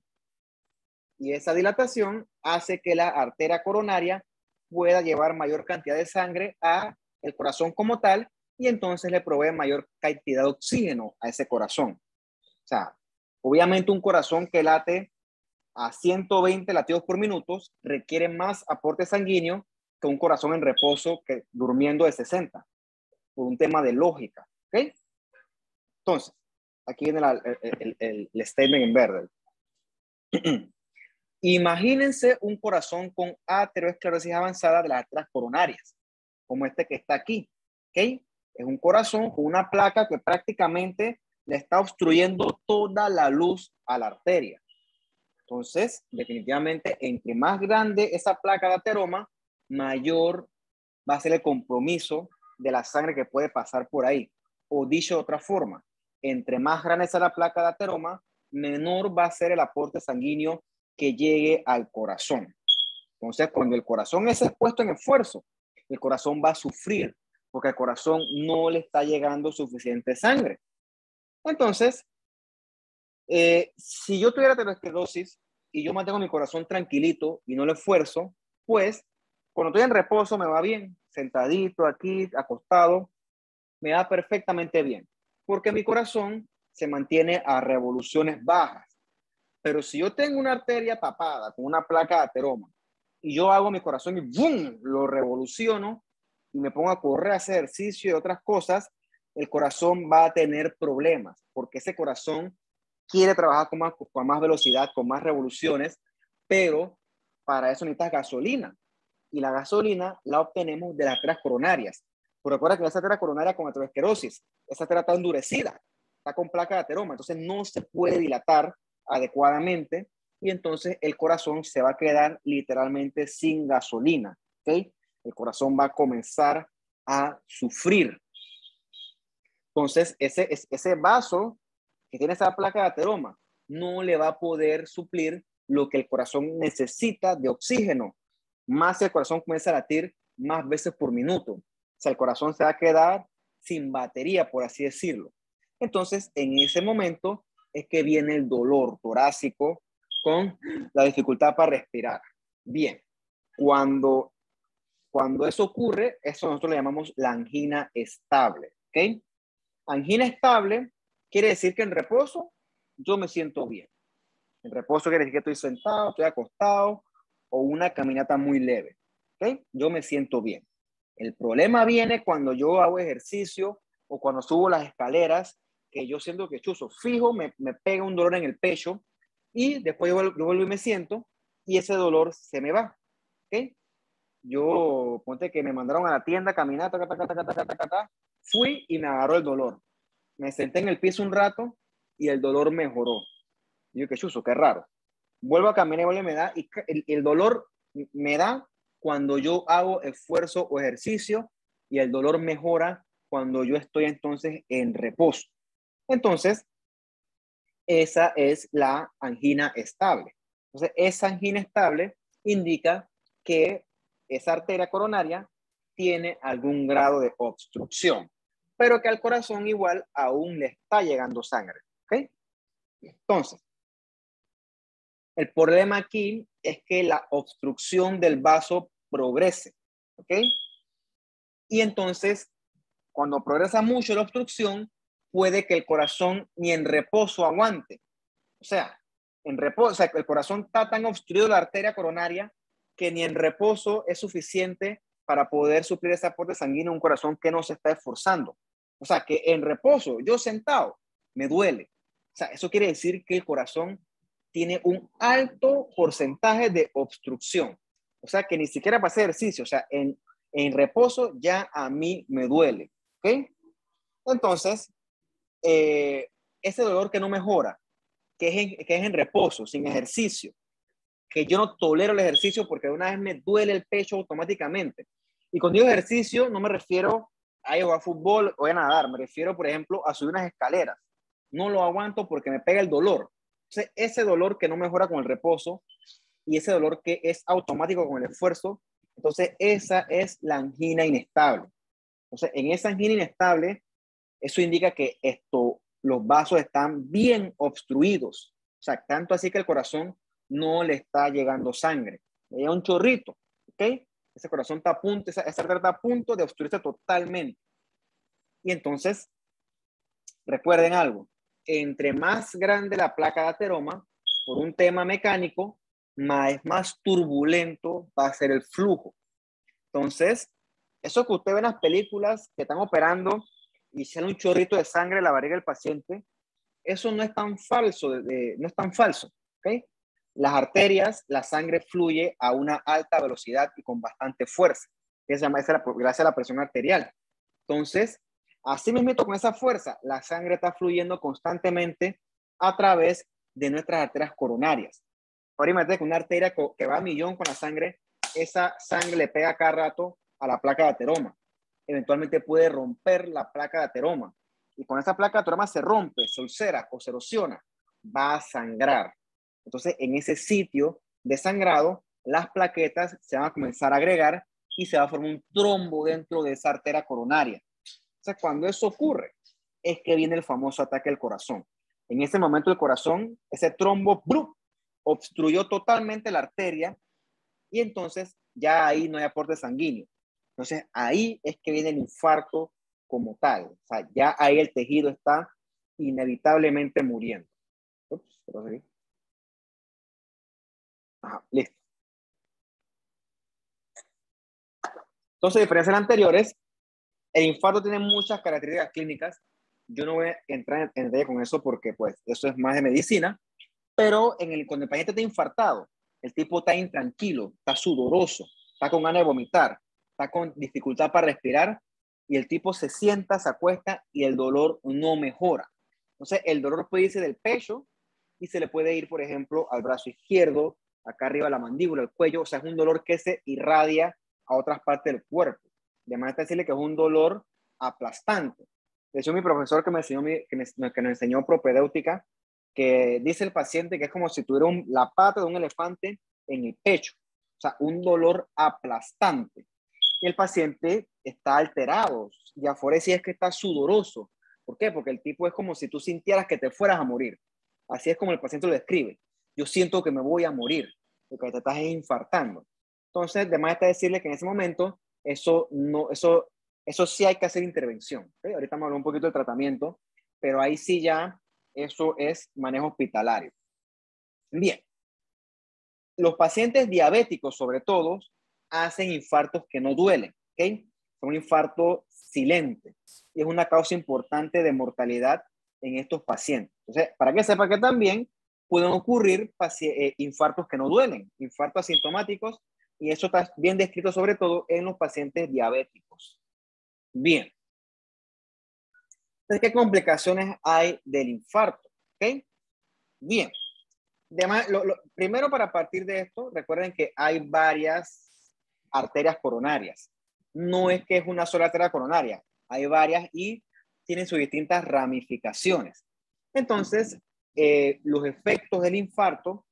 Y esa dilatación hace que la arteria coronaria pueda llevar mayor cantidad de sangre a el corazón como tal y entonces le provee mayor cantidad de oxígeno a ese corazón. O sea, obviamente un corazón que late a 120 latidos por minuto requiere más aporte sanguíneo que un corazón en reposo que durmiendo de 60, por un tema de lógica. ¿Ok? Entonces, aquí viene el statement en verde. Imagínense un corazón con aterosclerosis avanzada de las arterias coronarias, como este que está aquí. ¿Okay? Es un corazón con una placa que prácticamente le está obstruyendo toda la luz a la arteria. Entonces, definitivamente, entre más grande esa placa de ateroma, mayor va a ser el compromiso de la sangre que puede pasar por ahí. O dicho de otra forma, entre más grande sea la placa de ateroma, menor va a ser el aporte sanguíneo que llegue al corazón. Entonces, cuando el corazón es expuesto en esfuerzo, el corazón va a sufrir porque al corazón no le está llegando suficiente sangre. Entonces, si yo tuviera aterosclerosis y yo mantengo mi corazón tranquilito y no lo esfuerzo, pues cuando estoy en reposo me va bien, sentadito aquí, acostado, me va perfectamente bien, porque mi corazón se mantiene a revoluciones bajas. Pero si yo tengo una arteria tapada con una placa de ateroma y yo hago mi corazón y ¡boom! Lo revoluciono, y me pongo a correr, a hacer ejercicio y otras cosas, el corazón va a tener problemas, porque ese corazón quiere trabajar con más velocidad, con más revoluciones, pero para eso necesitas gasolina. Y la gasolina la obtenemos de las arterias coronarias. Pero recuerda que esa arteria coronaria con aterosclerosis, esa arteria está endurecida, está con placa de ateroma, entonces no se puede dilatar adecuadamente y entonces el corazón se va a quedar literalmente sin gasolina, ¿ok? El corazón va a comenzar a sufrir. Entonces, ese vaso que tiene esa placa de ateroma no le va a poder suplir lo que el corazón necesita de oxígeno, más el corazón comienza a latir más veces por minuto. O sea, el corazón se va a quedar sin batería, por así decirlo. Entonces, en ese momento es que viene el dolor torácico con la dificultad para respirar. Bien, cuando eso ocurre, eso nosotros le llamamos la angina estable, ¿ok? Angina estable quiere decir que en reposo yo me siento bien. En reposo quiere decir que estoy sentado, estoy acostado o una caminata muy leve. ¿Ok? Yo me siento bien. El problema viene cuando yo hago ejercicio o cuando subo las escaleras, que yo siento que chuzo fijo, me pega un dolor en el pecho y después yo vuelvo y me siento y ese dolor se me va. ¿Ok? Yo, ponte que me mandaron a la tienda a caminar, fui y me agarró el dolor. Me senté en el piso un rato y el dolor mejoró. Y yo, qué chuzo, qué raro. Vuelvo a caminar y vuelve me da, y el dolor me da cuando yo hago esfuerzo o ejercicio y el dolor mejora cuando yo estoy entonces en reposo. Entonces, esa es la angina estable. Entonces, esa angina estable indica que esa arteria coronaria tiene algún grado de obstrucción, pero que al corazón igual aún le está llegando sangre. ¿Ok? Entonces, el problema aquí es que la obstrucción del vaso progrese, ¿ok? Y entonces, cuando progresa mucho la obstrucción, puede que el corazón ni en reposo aguante. O sea, en reposo, o sea, el corazón está tan obstruido la arteria coronaria que ni en reposo es suficiente para poder suplir ese aporte sanguíneo a un corazón que no se está esforzando. O sea, que en reposo, yo sentado, me duele. O sea, eso quiere decir que el corazón tiene un alto porcentaje de obstrucción. O sea, que ni siquiera para hacer ejercicio, o sea, en reposo ya a mí me duele. ¿Ok? Entonces, ese dolor que no mejora, que es en reposo, sin ejercicio, que yo no tolero el ejercicio porque de una vez me duele el pecho automáticamente. Y cuando digo ejercicio, no me refiero a ir a jugar fútbol o a nadar, me refiero, por ejemplo, a subir unas escaleras. No lo aguanto porque me pega el dolor. Entonces, ese dolor que no mejora con el reposo y ese dolor que es automático con el esfuerzo, entonces esa es la angina inestable. Entonces, en esa angina inestable, eso indica que los vasos están bien obstruidos. O sea, tanto así que el corazón no le está llegando sangre. Le llega un chorrito, ¿ok? Ese corazón está a punto, esa arteria está a punto de obstruirse totalmente. Y entonces, recuerden algo, entre más grande la placa de ateroma, por un tema mecánico, más turbulento va a ser el flujo. Entonces, eso que usted ve en las películas que están operando y sale un chorrito de sangre en la barriga del paciente, eso no es tan falso, no es tan falso, ¿ok? Las arterias, la sangre fluye a una alta velocidad y con bastante fuerza, que se llama gracias a la presión arterial. Entonces, así mismo con esa fuerza, la sangre está fluyendo constantemente a través de nuestras arterias coronarias. Ahora imagínate que una arteria que va a millón con la sangre, esa sangre le pega cada rato a la placa de ateroma. Eventualmente puede romper la placa de ateroma. Y cuando esa placa de ateroma se rompe, se ulcera o se erosiona, va a sangrar. Entonces, en ese sitio de sangrado, las plaquetas se van a comenzar a agregar y se va a formar un trombo dentro de esa arteria coronaria. Entonces, cuando eso ocurre, es que viene el famoso ataque al corazón. En ese momento el corazón, ese trombo, ¡brum!, obstruyó totalmente la arteria y entonces ya ahí no hay aporte sanguíneo. Entonces ahí es que viene el infarto como tal. O sea, ya ahí el tejido está inevitablemente muriendo. Ups, ajá, listo. Entonces, a diferencia de las anteriores, el infarto tiene muchas características clínicas. Yo no voy a entrar en detalle con eso porque pues eso es más de medicina, pero cuando el paciente está infartado, el tipo está intranquilo, está sudoroso, está con ganas de vomitar, está con dificultad para respirar y el tipo se sienta, se acuesta y el dolor no mejora. Entonces, el dolor puede irse del pecho y se le puede ir, por ejemplo, al brazo izquierdo, acá arriba la mandíbula, el cuello. O sea, es un dolor que se irradia a otras partes del cuerpo. De manera que decirle que es un dolor aplastante. De hecho, mi profesor que me enseñó, que nos enseñó propedéutica, que dice el paciente que es como si tuviera la pata de un elefante en el pecho. O sea, un dolor aplastante. Y el paciente está alterado, y afuera sí es que está sudoroso. ¿Por qué? Porque el tipo es como si tú sintieras que te fueras a morir. Así es como el paciente lo describe. Yo siento que me voy a morir, porque te estás infartando. Entonces, además está decirle que en ese momento, eso sí hay que hacer intervención. ¿Okay? Ahorita vamos a hablar un poquito de tratamiento, pero ahí sí ya eso es manejo hospitalario. Bien. Los pacientes diabéticos, sobre todo, hacen infartos que no duelen. ¿Okay? Es un infarto silente y es una causa importante de mortalidad en estos pacientes. Entonces, para que sepa que también pueden ocurrir infartos que no duelen, infartos asintomáticos, y eso está bien descrito sobre todo en los pacientes diabéticos. Bien. Entonces, ¿qué complicaciones hay del infarto? ¿Okay? Bien. Primero, para partir de esto, recuerden que hay varias arterias coronarias. No es que es una sola arteria coronaria, hay varias y tienen sus distintas ramificaciones. Entonces, los efectos del infarto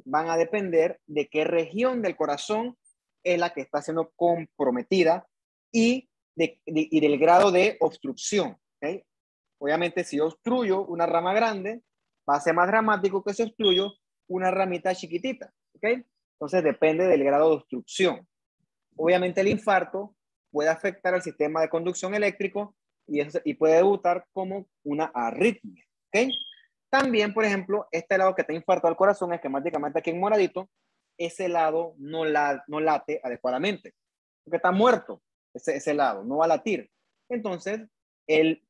van a depender de qué región del corazón es la que está siendo comprometida y del grado de obstrucción. ¿Okay? Obviamente, si yo obstruyo una rama grande, va a ser más dramático que si obstruyo una ramita chiquitita. ¿Okay? Entonces, depende del grado de obstrucción. Obviamente, el infarto puede afectar al sistema de conducción eléctrico y puede debutar como una arritmia. ¿Okay? También, por ejemplo, este lado que está infartado al corazón, esquemáticamente aquí en moradito, ese lado no late adecuadamente, porque está muerto ese lado, no va a latir. Entonces, el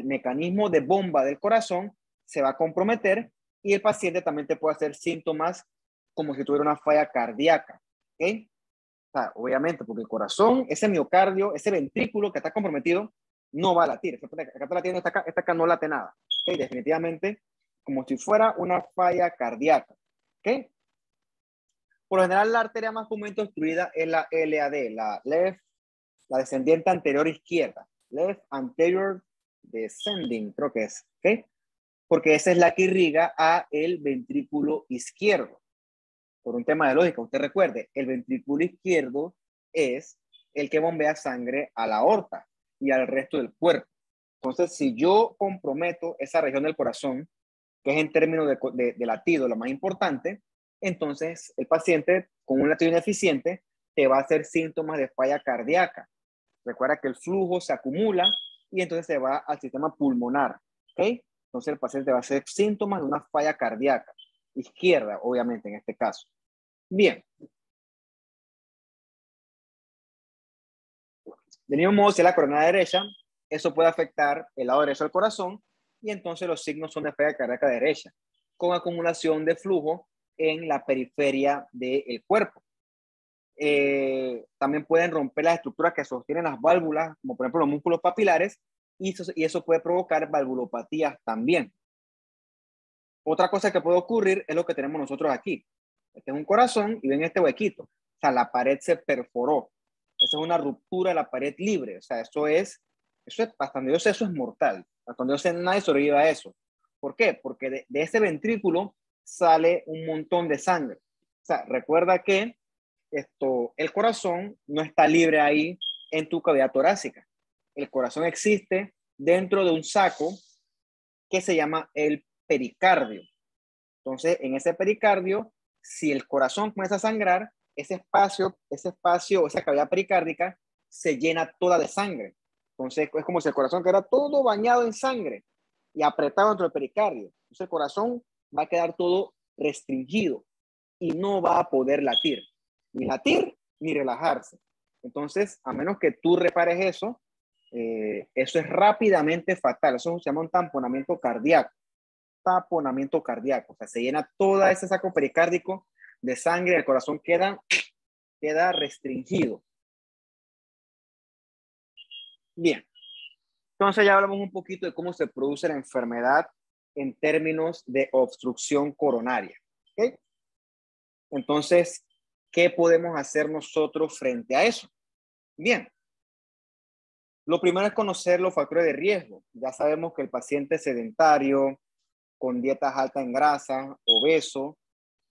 mecanismo de bomba del corazón se va a comprometer y el paciente también te puede hacer síntomas como si tuviera una falla cardíaca. ¿Okay? O sea, obviamente, porque el corazón, ese miocardio, ese ventrículo que está comprometido, no va a latir. Acá está latiendo, esta acá no late nada. ¿Okay? Definitivamente, como si fuera una falla cardíaca. ¿Okay? Por lo general, la arteria más comúnmente obstruida es la LAD, la descendiente anterior izquierda. Left anterior descending, creo que es. ¿Okay? Porque esa es la que irriga a el ventrículo izquierdo. Por un tema de lógica, usted recuerde, el ventrículo izquierdo es el que bombea sangre a la aorta y al resto del cuerpo. Entonces, si yo comprometo esa región del corazón, que es en términos de latido lo más importante, entonces el paciente con un latido ineficiente te va a hacer síntomas de falla cardíaca. Recuerda que el flujo se acumula y entonces se va al sistema pulmonar. ¿Okay? Entonces el paciente va a hacer síntomas de una falla cardíaca. Izquierda, obviamente, en este caso. Bien. Del mismo modo, si es la corona derecha, eso puede afectar el lado derecho del corazón y entonces los signos son de falla cardíaca derecha, con acumulación de flujo en la periferia del cuerpo. También pueden romper las estructuras que sostienen las válvulas, como por ejemplo los músculos papilares, y eso puede provocar valvulopatías también. Otra cosa que puede ocurrir es lo que tenemos nosotros aquí. Este es un corazón y ven este huequito. O sea, la pared se perforó. Esa es una ruptura de la pared libre. O sea, eso es hasta donde yo sé, eso es mortal. Hasta donde yo sé, nadie sobrevive a eso. ¿Por qué? Porque de ese ventrículo sale un montón de sangre. O sea, recuerda que el corazón no está libre ahí en tu cavidad torácica. El corazón existe dentro de un saco que se llama el pericardio. Entonces, en ese pericardio, si el corazón comienza a sangrar, ese espacio, esa cavidad pericárdica se llena toda de sangre. Entonces, es como si el corazón quedara todo bañado en sangre y apretado dentro del pericardio. Entonces, el corazón va a quedar todo restringido y no va a poder latir, ni relajarse. Entonces, a menos que tú repares eso, eso es rápidamente fatal. Eso se llama un tamponamiento cardíaco. Taponamiento cardíaco. O sea, se llena todo ese saco pericárdico de sangre, el corazón queda restringido. Bien. Entonces ya hablamos un poquito de cómo se produce la enfermedad en términos de obstrucción coronaria. ¿Okay? Entonces, ¿qué podemos hacer nosotros frente a eso? Bien. Lo primero es conocer los factores de riesgo. Ya sabemos que el paciente sedentario, con dietas altas en grasa, obeso,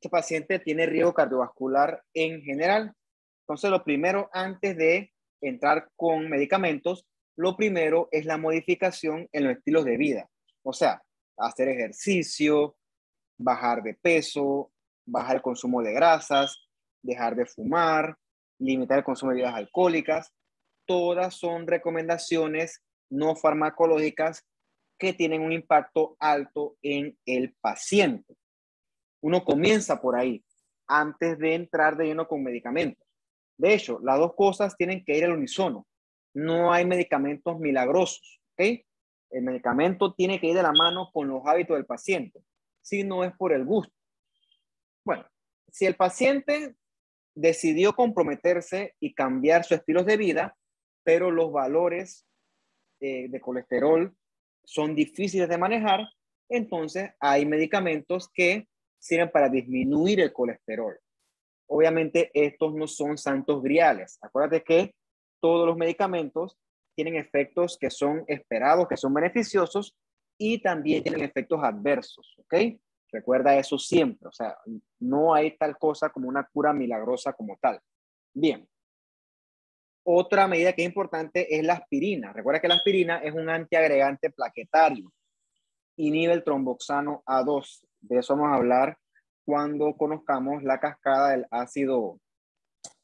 este paciente tiene riesgo cardiovascular en general. Entonces, lo primero, antes de entrar con medicamentos, lo primero es la modificación en los estilos de vida. O sea, hacer ejercicio, bajar de peso, bajar el consumo de grasas, dejar de fumar, limitar el consumo de bebidas alcohólicas. Todas son recomendaciones no farmacológicas que tienen un impacto alto en el paciente. Uno comienza por ahí, antes de entrar de lleno con medicamentos. De hecho, las dos cosas tienen que ir al unísono. No hay medicamentos milagrosos, ¿ok? El medicamento tiene que ir de la mano con los hábitos del paciente, si no es por el gusto. Bueno, si el paciente decidió comprometerse y cambiar su estilo de vida, pero los valores de colesterol son difíciles de manejar, entonces hay medicamentos que sirven para disminuir el colesterol. Obviamente estos no son santos griales. Acuérdate que todos los medicamentos tienen efectos que son esperados, que son beneficiosos y también tienen efectos adversos, ¿ok? Recuerda eso siempre, o sea, no hay tal cosa como una cura milagrosa como tal. Bien. Otra medida que es importante es la aspirina. Recuerda que la aspirina es un antiagregante plaquetario. Inhibe el tromboxano A2. De eso vamos a hablar cuando conozcamos la cascada del ácido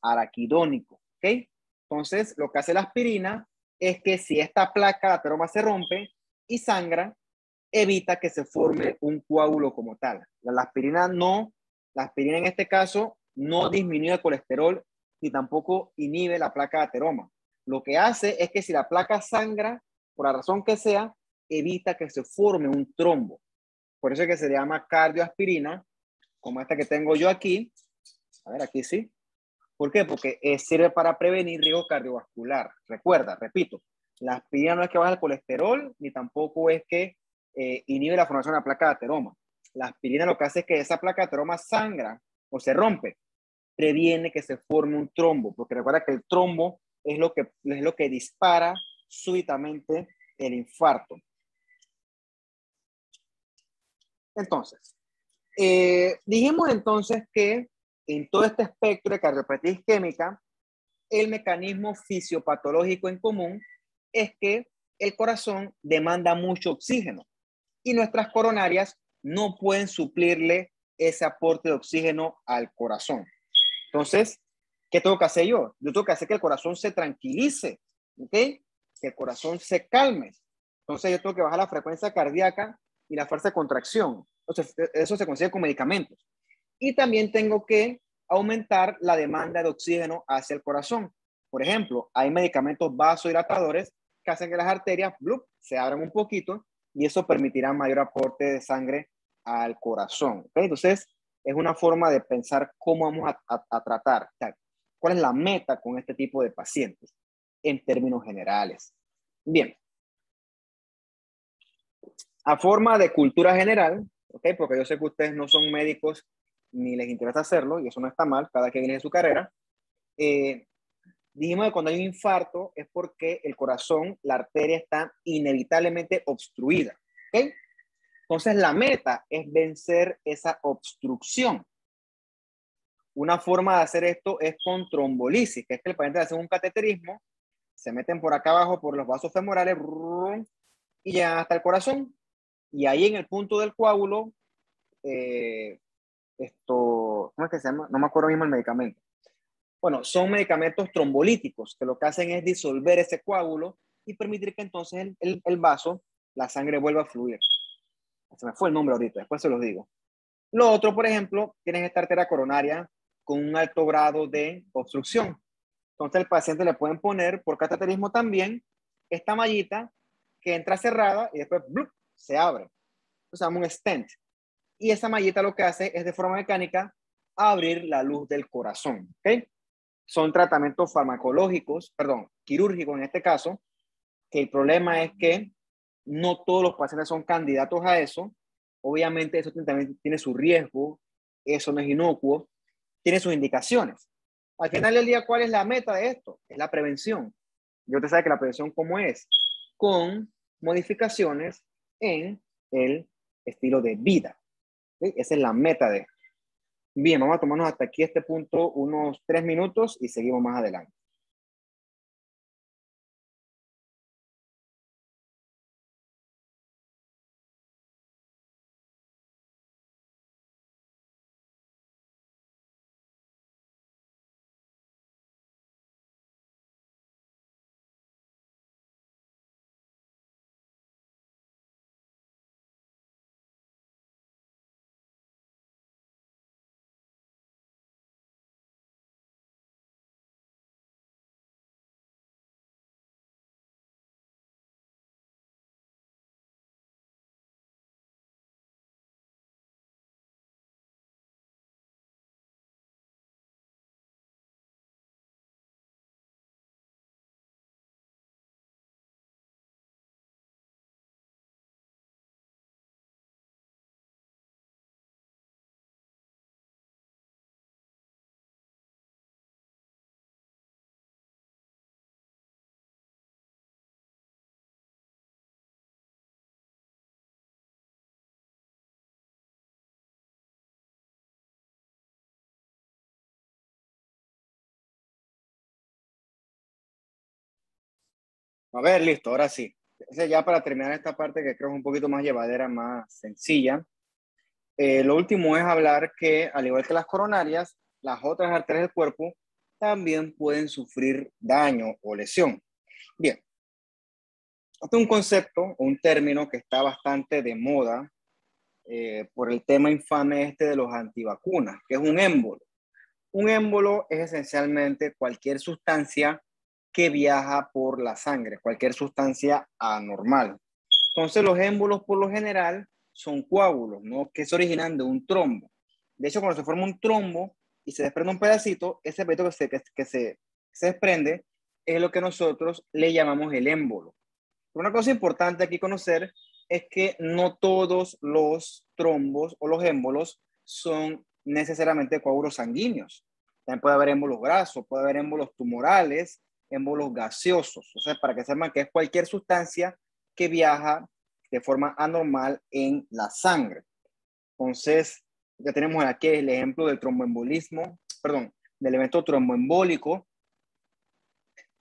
araquidónico. ¿Ok? Entonces, lo que hace la aspirina es que si esta placa de ateroma se rompe y sangra, evita que se forme un coágulo como tal. La aspirina en este caso no disminuye el colesterol ni tampoco inhibe la placa de ateroma. Lo que hace es que si la placa sangra, por la razón que sea, evita que se forme un trombo. Por eso es que se llama cardioaspirina, como esta que tengo yo aquí. A ver, aquí sí. ¿Por qué? Porque sirve para prevenir riesgo cardiovascular. Recuerda, repito, la aspirina no es que baja el colesterol, ni tampoco es que inhibe la formación de la placa de ateroma. La aspirina lo que hace es que esa placa de ateroma sangra o se rompe, previene que se forme un trombo, porque recuerda que el trombo es lo que dispara súbitamente el infarto. Entonces, dijimos entonces que en todo este espectro de cardiopatía isquémica, el mecanismo fisiopatológico en común es que el corazón demanda mucho oxígeno y nuestras coronarias no pueden suplirle ese aporte de oxígeno al corazón. Entonces, ¿qué tengo que hacer yo? Yo tengo que hacer que el corazón se tranquilice, ¿ok? Que el corazón se calme. Entonces, yo tengo que bajar la frecuencia cardíaca y la fuerza de contracción. Entonces, eso se consigue con medicamentos. Y también tengo que aumentar la demanda de oxígeno hacia el corazón. Por ejemplo, hay medicamentos vasodilatadores que hacen que las arterias se abran un poquito y eso permitirá mayor aporte de sangre al corazón. ¿Okay? Entonces, es una forma de pensar cómo vamos a tratar, cuál es la meta con este tipo de pacientes en términos generales. Bien, a forma de cultura general, ¿okay? Porque yo sé que ustedes no son médicos ni les interesa hacerlo, y eso no está mal, cada quien viene de su carrera. Dijimos que cuando hay un infarto es porque el corazón, la arteria está inevitablemente obstruida. ¿Okay? Entonces la meta es vencer esa obstrucción. Una forma de hacer esto es con trombolisis, que es que el paciente hace un cateterismo, se meten por acá abajo por los vasos femorales y llegan hasta el corazón. Y ahí en el punto del coágulo, ¿cómo es que se llama? No me acuerdo mismo el medicamento. Bueno, son medicamentos trombolíticos que lo que hacen es disolver ese coágulo y permitir que entonces el vaso, la sangre vuelva a fluir. Se me fue el nombre ahorita, después se los digo. Lo otro, por ejemplo, tienes esta arteria coronaria con un alto grado de obstrucción. Entonces el paciente le pueden poner por cateterismo también esta mallita que entra cerrada y después ¡blup! Se abre. Eso se llama un stent. Y esa mallita lo que hace es de forma mecánica abrir la luz del corazón. ¿Okay? Son tratamientos farmacológicos, perdón, quirúrgicos en este caso, que el problema es que no todos los pacientes son candidatos a eso. Obviamente eso también tiene su riesgo, eso no es inocuo, tiene sus indicaciones. Al final del día, ¿cuál es la meta de esto? Es la prevención. Y usted sabe que la prevención, ¿cómo es? Con modificaciones en el estilo de vida. ¿Sí? Esa es la meta de esto. Bien, vamos a tomarnos hasta aquí este punto unos 3 minutos y seguimos más adelante. A ver, listo, ahora sí. Entonces ya para terminar esta parte que creo es un poquito más llevadera, más sencilla, lo último es hablar que, al igual que las coronarias, las otras arterias del cuerpo también pueden sufrir daño o lesión. Bien, este es un concepto, un término que está bastante de moda por el tema infame este de los antivacunas, que es un émbolo. Un émbolo es esencialmente cualquier sustancia que viaja por la sangre, cualquier sustancia anormal. Entonces los émbolos por lo general son coágulos, ¿no? Que se originan de un trombo. De hecho, cuando se forma un trombo y se desprende un pedacito, ese pedacito que se desprende es lo que nosotros le llamamos el émbolo. Una cosa importante aquí conocer es que no todos los trombos o los émbolos son necesariamente coágulos sanguíneos. También puede haber émbolos grasos, puede haber émbolos tumorales, émbolos gaseosos. O sea, para que sepan que es cualquier sustancia que viaja de forma anormal en la sangre. Entonces, ya tenemos aquí el ejemplo del tromboembolismo, perdón, del evento tromboembólico,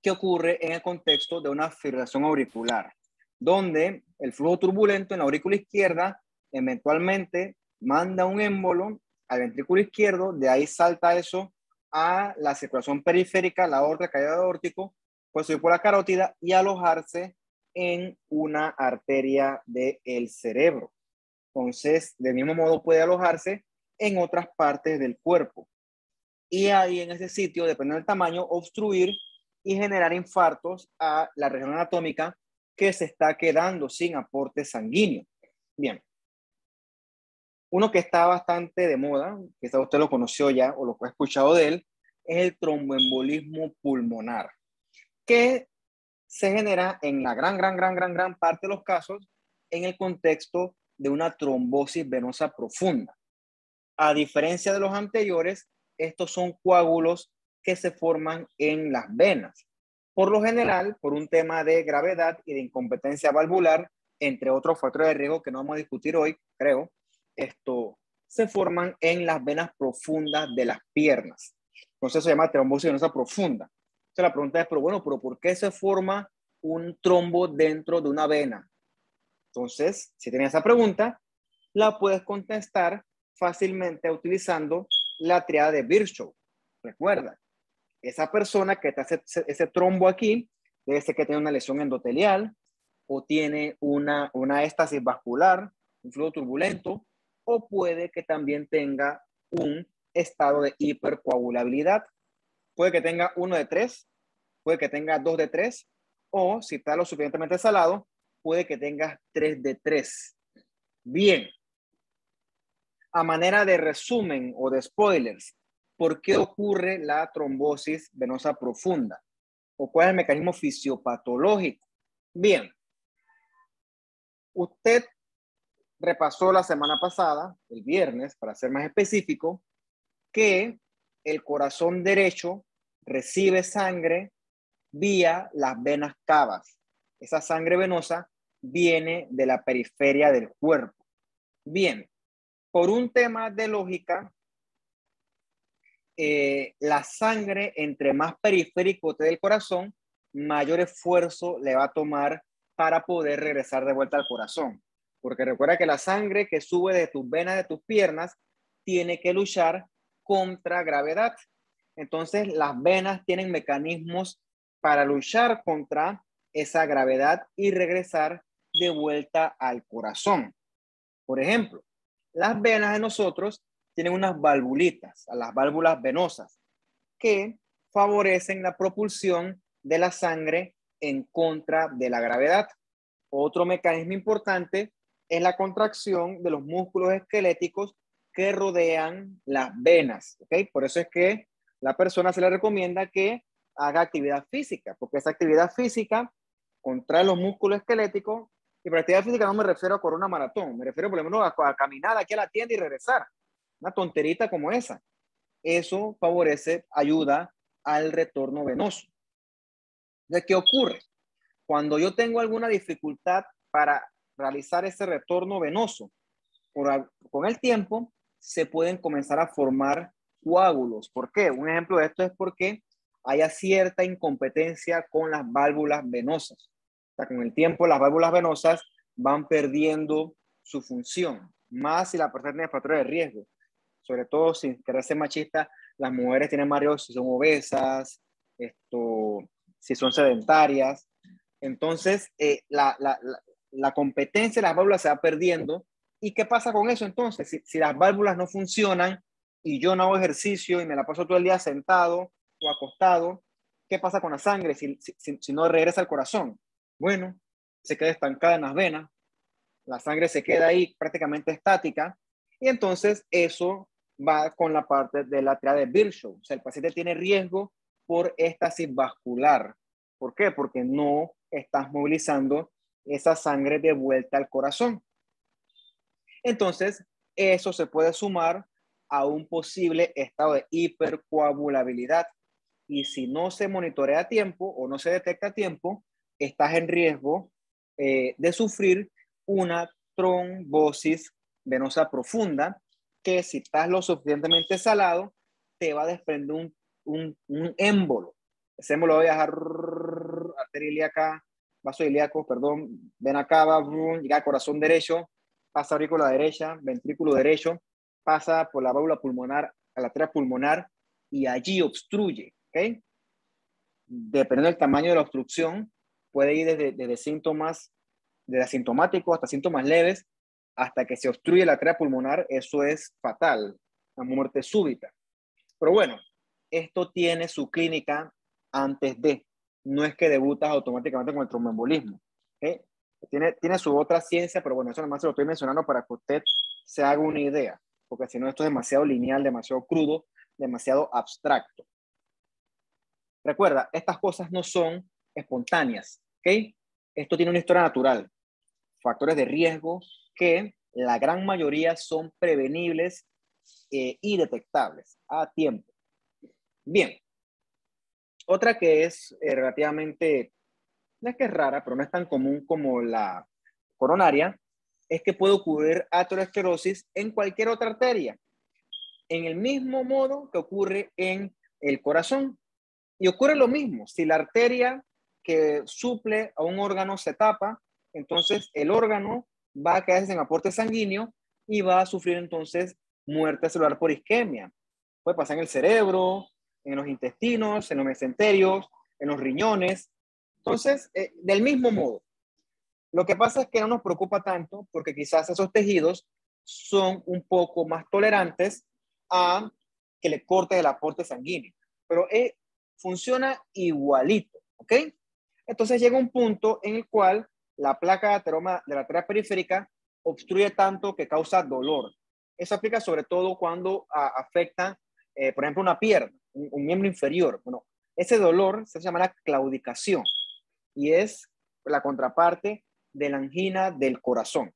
que ocurre en el contexto de una fibrilación auricular, donde el flujo turbulento en la aurícula izquierda eventualmente manda un émbolo al ventrículo izquierdo, de ahí salta eso a la circulación periférica, la aorta, caída aórtico, pues subir por la carótida y alojarse en una arteria del cerebro. Entonces, del mismo modo puede alojarse en otras partes del cuerpo. Y ahí en ese sitio, dependiendo del tamaño, obstruir y generar infartos a la región anatómica que se está quedando sin aporte sanguíneo. Bien, uno que está bastante de moda, quizá usted lo conoció ya o lo ha escuchado de él, es el tromboembolismo pulmonar, que se genera en la gran parte de los casos en el contexto de una trombosis venosa profunda. A diferencia de los anteriores, estos son coágulos que se forman en las venas. Por lo general, por un tema de gravedad y de incompetencia valvular, entre otros factores de riesgo que no vamos a discutir hoy, creo, esto se forman en las venas profundas de las piernas. Entonces se llama trombosis venosa profunda. Entonces la pregunta es, pero bueno, ¿pero por qué se forma un trombo dentro de una vena? Entonces, si tienes esa pregunta, la puedes contestar fácilmente utilizando la triada de Virchow. Recuerda, esa persona que te hace ese trombo aquí debe ser que tiene una lesión endotelial o tiene una éstasis vascular, un flujo turbulento, o puede que también tenga un estado de hipercoagulabilidad. Puede que tenga 1 de 3, puede que tenga 2 de 3, o si está lo suficientemente salado, puede que tengas 3 de 3. Bien. A manera de resumen o de spoilers, ¿por qué ocurre la trombosis venosa profunda? ¿O cuál es el mecanismo fisiopatológico? Bien. Usted repasó la semana pasada, el viernes, para ser más específico, que el corazón derecho recibe sangre vía las venas cavas. Esa sangre venosa viene de la periferia del cuerpo. Bien, por un tema de lógica, la sangre, entre más periférico esté del corazón, mayor esfuerzo le va a tomar para poder regresar de vuelta al corazón. Porque recuerda que la sangre que sube de tus venas, de tus piernas, tiene que luchar contra gravedad. Entonces, las venas tienen mecanismos para luchar contra esa gravedad y regresar de vuelta al corazón. Por ejemplo, las venas de nosotros tienen unas valvulitas, las válvulas venosas, que favorecen la propulsión de la sangre en contra de la gravedad. Otro mecanismo importante es la contracción de los músculos esqueléticos que rodean las venas. ¿Okay? Por eso es que la persona se le recomienda que haga actividad física, porque esa actividad física contrae los músculos esqueléticos. Y por actividad física no me refiero a correr una maratón, me refiero por lo menos a caminar aquí a la tienda y regresar. Una tonterita como esa. Eso favorece, ayuda al retorno venoso. ¿De qué ocurre? Cuando yo tengo alguna dificultad para realizar ese retorno venoso, con el tiempo se pueden comenzar a formar coágulos. ¿Por qué? Un ejemplo de esto es porque haya cierta incompetencia con las válvulas venosas. O sea, con el tiempo las válvulas venosas van perdiendo su función, más si la persona tiene factores de riesgo. Sobre todo, sin querer ser machista, las mujeres tienen más riesgo si son obesas, si son sedentarias. Entonces, la competencia de las válvulas se va perdiendo. ¿Y qué pasa con eso entonces? Si las válvulas no funcionan y yo no hago ejercicio y me la paso todo el día sentado o acostado, ¿qué pasa con la sangre si no regresa al corazón? Bueno, se queda estancada en las venas, la sangre se queda ahí prácticamente estática y entonces eso va con la parte de la triada de Virchow. O sea, el paciente tiene riesgo por éstasis vascular. ¿Por qué? Porque no estás movilizando esa sangre de vuelta al corazón. Entonces, eso se puede sumar a un posible estado de hipercoagulabilidad. Y si no se monitorea a tiempo o no se detecta a tiempo, estás en riesgo de sufrir una trombosis venosa profunda que si estás lo suficientemente salado, te va a desprender un émbolo. Ese émbolo va a viajar arteria ilíaca, vaso ilíaco, perdón, vena cava, llega al corazón derecho, pasa aurícula derecha, ventrículo derecho, pasa por la válvula pulmonar a la arteria pulmonar y allí obstruye. ¿Okay? Dependiendo del tamaño de la obstrucción, puede ir desde síntomas, desde asintomáticos hasta síntomas leves, hasta que se obstruye la arteria pulmonar. Eso es fatal, la muerte súbita. Pero bueno, esto tiene su clínica antes de, no es que debutas automáticamente con el tromboembolismo. ¿Okay? Tiene su otra ciencia, pero bueno, eso nada más se lo estoy mencionando para que usted se haga una idea, porque si no esto es demasiado lineal, demasiado crudo, demasiado abstracto. Recuerda, estas cosas no son espontáneas, ¿ok? Esto tiene una historia natural, factores de riesgo que la gran mayoría son prevenibles y detectables a tiempo. Bien, otra que es relativamente, no es que es rara, pero no es tan común como la coronaria, es que puede ocurrir aterosclerosis en cualquier otra arteria, en el mismo modo que ocurre en el corazón. Y ocurre lo mismo, si la arteria que suple a un órgano se tapa, entonces el órgano va a quedarse sin aporte sanguíneo y va a sufrir entonces muerte celular por isquemia. Puede pasar en el cerebro, en los intestinos, en los mesenterios, en los riñones. Entonces, del mismo modo, lo que pasa es que no nos preocupa tanto porque quizás esos tejidos son un poco más tolerantes a que le corte el aporte sanguíneo. Pero funciona igualito, ¿ok? Entonces llega un punto en el cual la placa de ateroma de la arteria periférica obstruye tanto que causa dolor. Eso aplica sobre todo cuando afecta, por ejemplo, una pierna, un miembro inferior. Bueno, ese dolor se llama la claudicación y es la contraparte de la angina del corazón.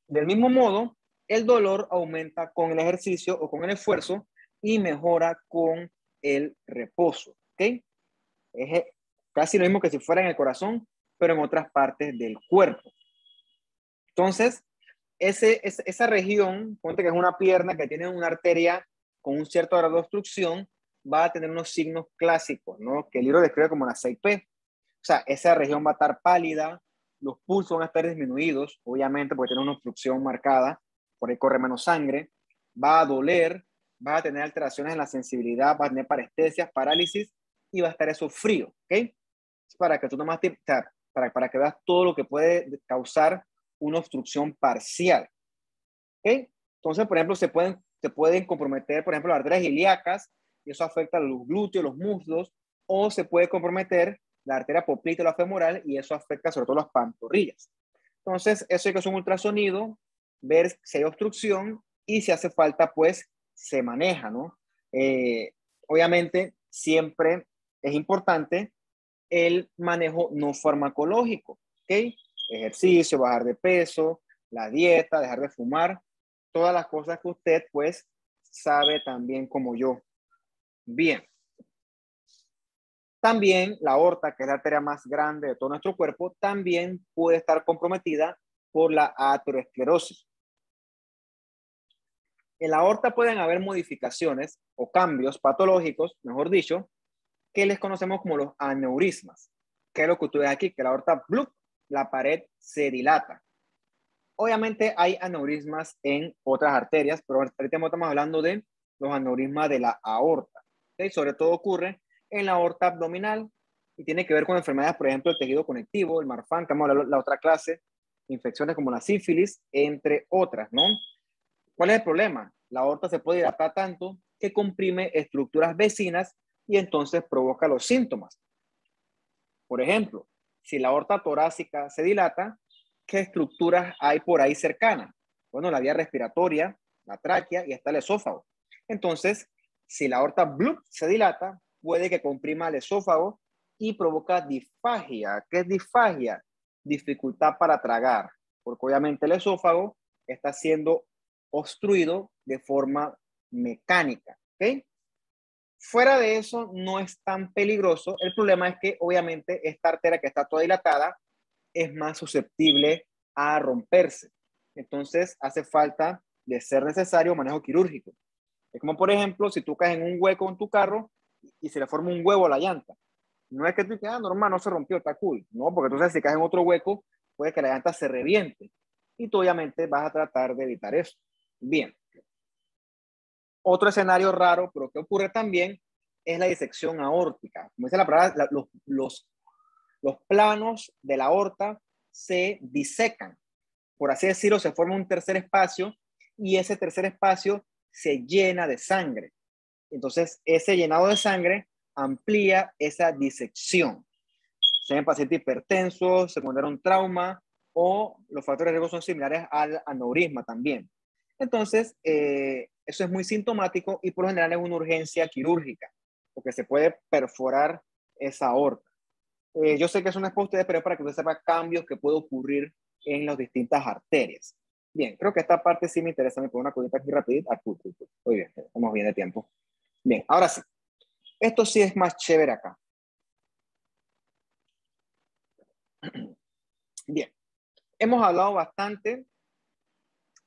Del mismo modo, el dolor aumenta con el ejercicio o con el esfuerzo y mejora con el reposo, ¿ok? Es casi lo mismo que si fuera en el corazón, pero en otras partes del cuerpo. Entonces, esa región, ponte que es una pierna que tiene una arteria con un cierto grado de obstrucción, va a tener unos signos clásicos, ¿no? Que el libro describe como la 6P. O sea, esa región va a estar pálida, los pulsos van a estar disminuidos, obviamente porque tiene una obstrucción marcada, por ahí corre menos sangre, va a doler, va a tener alteraciones en la sensibilidad, va a tener parestesias, parálisis y va a estar eso frío, ¿ok? Para que tú nomás para que veas todo lo que puede causar una obstrucción parcial, ¿ok? Entonces, por ejemplo, se pueden comprometer, por ejemplo, las arterias ilíacas y eso afecta a los glúteos, los muslos, o se puede comprometer la arteria popliteal femoral y eso afecta sobre todo las pantorrillas. Entonces, eso hay que hacer un ultrasonido, ver si hay obstrucción y si hace falta, pues se maneja, ¿no? Obviamente, siempre es importante el manejo no farmacológico, ¿ok? Ejercicio, bajar de peso, la dieta, dejar de fumar, todas las cosas que usted, pues, sabe también como yo. Bien. También la aorta, que es la arteria más grande de todo nuestro cuerpo, también puede estar comprometida por la aterosclerosis. En la aorta pueden haber modificaciones o cambios patológicos, mejor dicho, que les conocemos como los aneurismas. ¿Qué es lo que usted ve aquí? Que la aorta, ¡blup!, la pared se dilata. Obviamente hay aneurismas en otras arterias, pero ahorita estamos hablando de los aneurismas de la aorta. ¿Okay? Sobre todo ocurre en la aorta abdominal y tiene que ver con enfermedades, por ejemplo, el tejido conectivo, el Marfan, que vamos a hablar la otra clase, infecciones como la sífilis, entre otras, ¿no? ¿Cuál es el problema? La aorta se puede dilatar tanto que comprime estructuras vecinas y entonces provoca los síntomas. Por ejemplo, si la aorta torácica se dilata, ¿qué estructuras hay por ahí cercanas? Bueno, la vía respiratoria, la tráquea y hasta el esófago. Entonces, si la aorta ¡blup! Se dilata, puede que comprima el esófago y provoca disfagia. ¿Qué es disfagia? Dificultad para tragar, porque obviamente el esófago está siendo obstruido de forma mecánica. ¿Ok? Fuera de eso, no es tan peligroso. El problema es que obviamente esta arteria que está toda dilatada es más susceptible a romperse. Entonces hace falta, de ser necesario, manejo quirúrgico. Es como, por ejemplo, si tú caes en un hueco en tu carro y se le forma un huevo a la llanta. No es que tú digas, normal, no se rompió, está cool. No, porque entonces si caes en otro hueco, puede que la llanta se reviente. Y tú obviamente vas a tratar de evitar eso. Bien. Otro escenario raro, pero que ocurre también, es la disección aórtica. Como dice la palabra, los planos de la aorta se disecan. Por así decirlo, se forma un tercer espacio y ese tercer espacio se llena de sangre. Entonces, ese llenado de sangre amplía esa disección. Sean pacientes hipertensos, secundario a un trauma o los factores de riesgo son similares al aneurisma también. Entonces, eso es muy sintomático y por lo general es una urgencia quirúrgica, porque se puede perforar esa aorta. Yo sé que eso no es para ustedes, pero es para que usted sepa cambios que pueden ocurrir en las distintas arterias. Bien, creo que esta parte sí me interesa. Me pongo una cosita aquí rapidita. Muy bien, estamos bien de tiempo. Bien, ahora sí. Esto sí es más chévere acá. Bien, hemos hablado bastante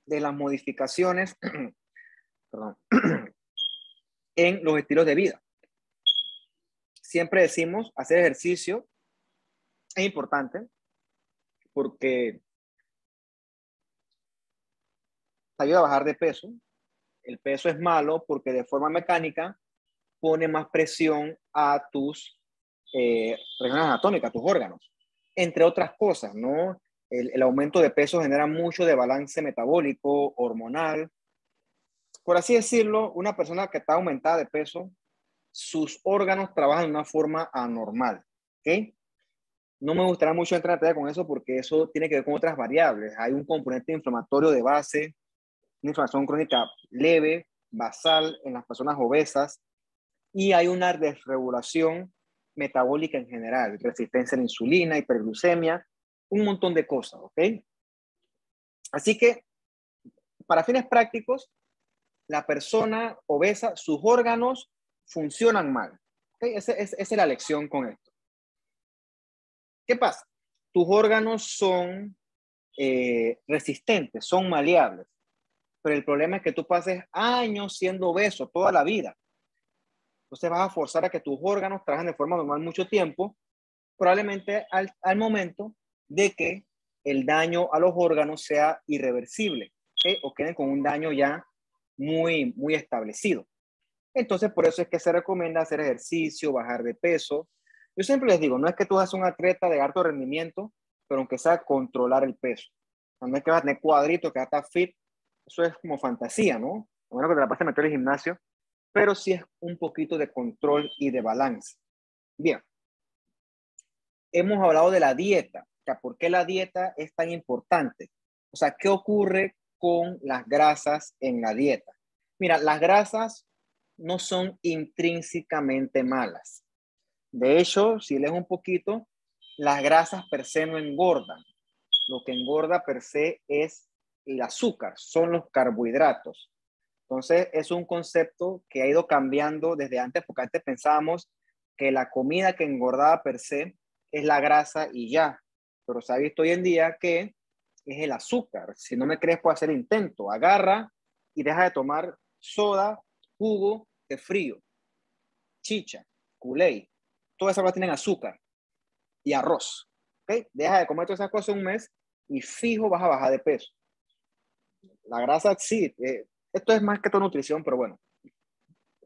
de las modificaciones perdón, en los estilos de vida. Siempre decimos, hacer ejercicio es importante porque te ayuda a bajar de peso. El peso es malo porque de forma mecánica pone más presión a tus regiones anatómicas, a tus órganos, entre otras cosas, ¿no? El aumento de peso genera mucho de balance metabólico, hormonal. Por así decirlo, una persona que está aumentada de peso sus órganos trabajan de una forma anormal. ¿Ok? No me gustaría mucho entrar en detalle con eso porque eso tiene que ver con otras variables. Hay un componente inflamatorio de base, una inflamación crónica leve, basal en las personas obesas, y hay una desregulación metabólica en general, resistencia a la insulina, hiperglucemia, un montón de cosas, ¿ok? Así que, para fines prácticos, la persona obesa, sus órganos funcionan mal. ¿Okay? Esa es la lección con esto. ¿Qué pasa? Tus órganos son resistentes, son maleables, pero el problema es que tú pases años siendo obeso, toda la vida. Entonces vas a forzar a que tus órganos trabajen de forma normal mucho tiempo, probablemente al momento de que el daño a los órganos sea irreversible, ¿okay? O queden con un daño ya muy, muy establecido. Entonces, por eso es que se recomienda hacer ejercicio, bajar de peso. Yo siempre les digo, no es que tú seas un atleta de alto rendimiento, pero aunque sea controlar el peso. No es que vas a tener cuadritos, que vas a estar fit, eso es como fantasía, ¿no? A menos que te la pases metiendo al gimnasio, pero sí es un poquito de control y de balance. Bien, hemos hablado de la dieta, o sea, ¿por qué la dieta es tan importante? O sea, ¿qué ocurre con las grasas en la dieta? Mira, las grasas no son intrínsecamente malas. De hecho, si lees un poquito, las grasas per se no engordan. Lo que engorda per se es el azúcar, son los carbohidratos. Entonces, es un concepto que ha ido cambiando desde antes, porque antes pensábamos que la comida que engordaba per se es la grasa y ya. Pero se ha visto hoy en día que es el azúcar. Si no me crees, puedo hacer el intento. Agarra y deja de tomar soda, jugo de frío, chicha, Kool-Aid. Todas esas cosas tienen azúcar y arroz. ¿Okay? Deja de comer todas esas cosas un mes y fijo vas a bajar de peso. La grasa sí, esto es más que todo nutrición, pero bueno,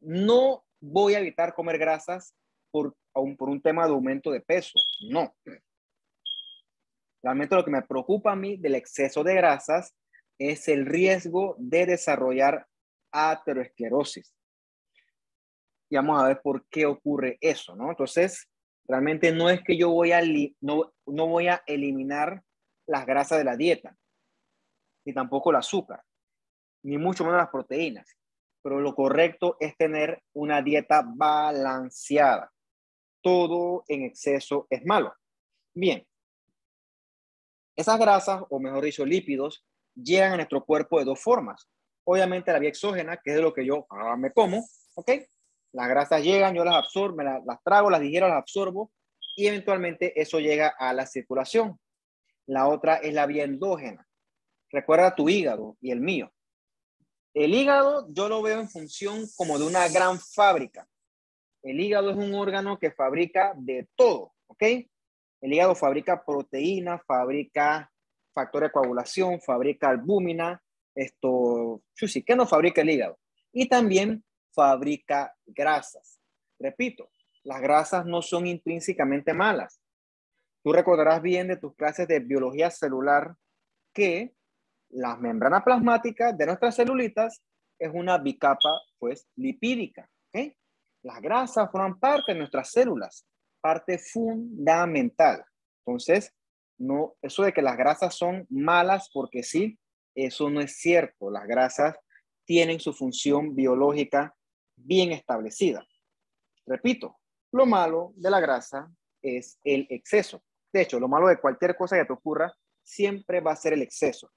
no voy a evitar comer grasas por un tema de aumento de peso, no. Realmente lo que me preocupa a mí del exceso de grasas es el riesgo de desarrollar aterosclerosis. Y vamos a ver por qué ocurre eso, ¿no? Entonces, realmente no es que yo no voy a eliminar las grasas de la dieta, ni tampoco el azúcar, ni mucho menos las proteínas. Pero lo correcto es tener una dieta balanceada. Todo en exceso es malo. Bien, esas grasas, o mejor dicho, lípidos, llegan a nuestro cuerpo de dos formas. Obviamente la vía exógena, que es de lo que yo me como, ¿ok? Las grasas llegan, yo las absorbo, las trago, las digiero, las absorbo y eventualmente eso llega a la circulación. La otra es la vía endógena. Recuerda tu hígado y el mío. El hígado yo lo veo en función como de una gran fábrica. El hígado es un órgano que fabrica de todo, ¿ok? El hígado fabrica proteínas, fabrica factor de coagulación, fabrica albúmina, ¿qué no fabrica el hígado? Y también fabrica grasas. Repito, las grasas no son intrínsecamente malas. Tú recordarás bien de tus clases de biología celular que las membranas plasmáticas de nuestras celulitas es una bicapa, pues, lipídica, ¿ok? Las grasas forman parte de nuestras células, parte fundamental. Entonces, no, eso de que las grasas son malas porque sí, eso no es cierto. Las grasas tienen su función biológica bien establecida. Repito, lo malo de la grasa es el exceso. De hecho, lo malo de cualquier cosa que te ocurra siempre va a ser el exceso.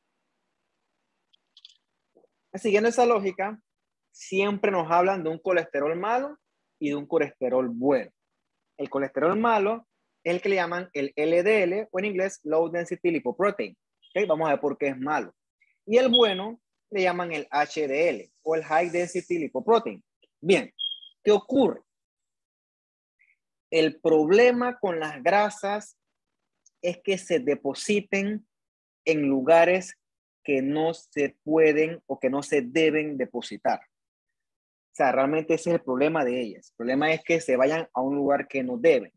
Siguiendo esa lógica, siempre nos hablan de un colesterol malo y de un colesterol bueno. El colesterol malo es el que le llaman el LDL o en inglés Low Density Lipoprotein. ¿Okay? Vamos a ver por qué es malo. Y el bueno le llaman el HDL o el High Density Lipoprotein. Bien, ¿qué ocurre? El problema con las grasas es que se depositen en lugares que no se pueden o que no se deben depositar. O sea, realmente ese es el problema de ellas. El problema es que se vayan a un lugar que no deben.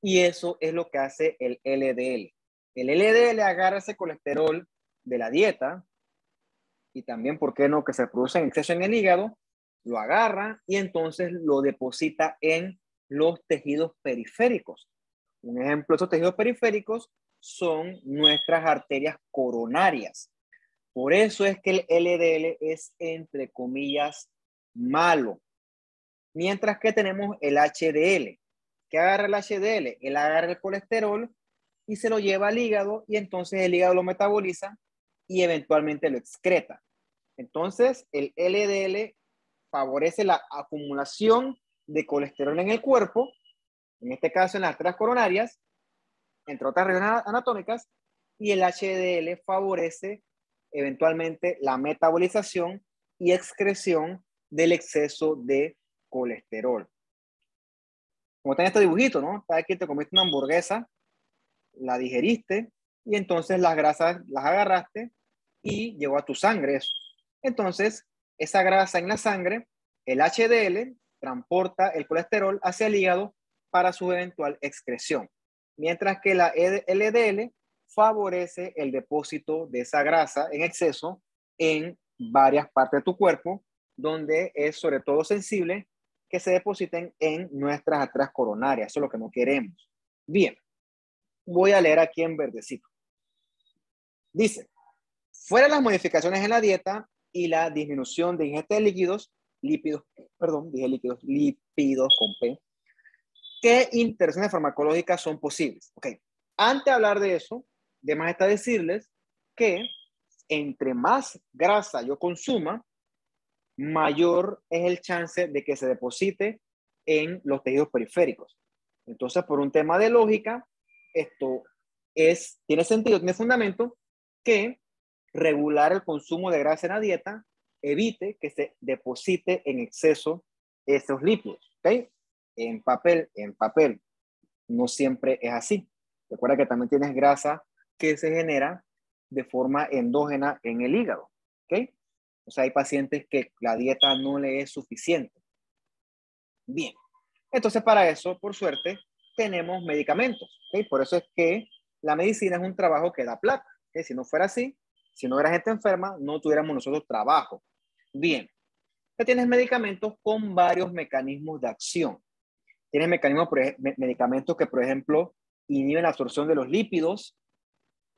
Y eso es lo que hace el LDL. El LDL agarra ese colesterol de la dieta y también, ¿por qué no? Que se produce en exceso en el hígado, lo agarra y entonces lo deposita en los tejidos periféricos. Un ejemplo de estos tejidos periféricos son nuestras arterias coronarias. Por eso es que el LDL es, entre comillas, malo. Mientras que tenemos el HDL. ¿Qué agarra el HDL? Él agarra el colesterol y se lo lleva al hígado y entonces el hígado lo metaboliza y eventualmente lo excreta. Entonces, el LDL favorece la acumulación de colesterol en el cuerpo, en este caso en las arterias coronarias, entre otras regiones anatómicas, y el HDL favorece eventualmente la metabolización y excreción del exceso de colesterol. Como está en este dibujito, ¿no? Está aquí, te comiste una hamburguesa, la digeriste y entonces las grasas las agarraste y llegó a tu sangre eso. Entonces, esa grasa en la sangre, el HDL transporta el colesterol hacia el hígado para su eventual excreción, mientras que la LDL favorece el depósito de esa grasa en exceso en varias partes de tu cuerpo, donde es sobre todo sensible que se depositen en nuestras arterias coronarias. Eso es lo que no queremos. Bien, voy a leer aquí en verdecito. Dice, fuera de las modificaciones en la dieta y la disminución de ingesta de lípidos con P, ¿qué interacciones farmacológicas son posibles? Ok, antes de hablar de eso, de más está decirles que entre más grasa yo consuma, mayor es el chance de que se deposite en los tejidos periféricos. Entonces, por un tema de lógica, esto tiene sentido, tiene fundamento que regular el consumo de grasa en la dieta evite que se deposite en exceso esos lípidos. ¿Okay? En papel, no siempre es así. Recuerda que también tienes grasa que se genera de forma endógena en el hígado. ¿Ok? O sea, hay pacientes que la dieta no le es suficiente. Bien. Entonces, para eso, por suerte, tenemos medicamentos. ¿Okay? Por eso es que la medicina es un trabajo que da plata. ¿Okay? Si no fuera así, si no hubiera gente enferma, no tuviéramos nosotros trabajo. Bien. Ya tienes medicamentos con varios mecanismos de acción. Tienes medicamentos que, por ejemplo, inhiben la absorción de los lípidos.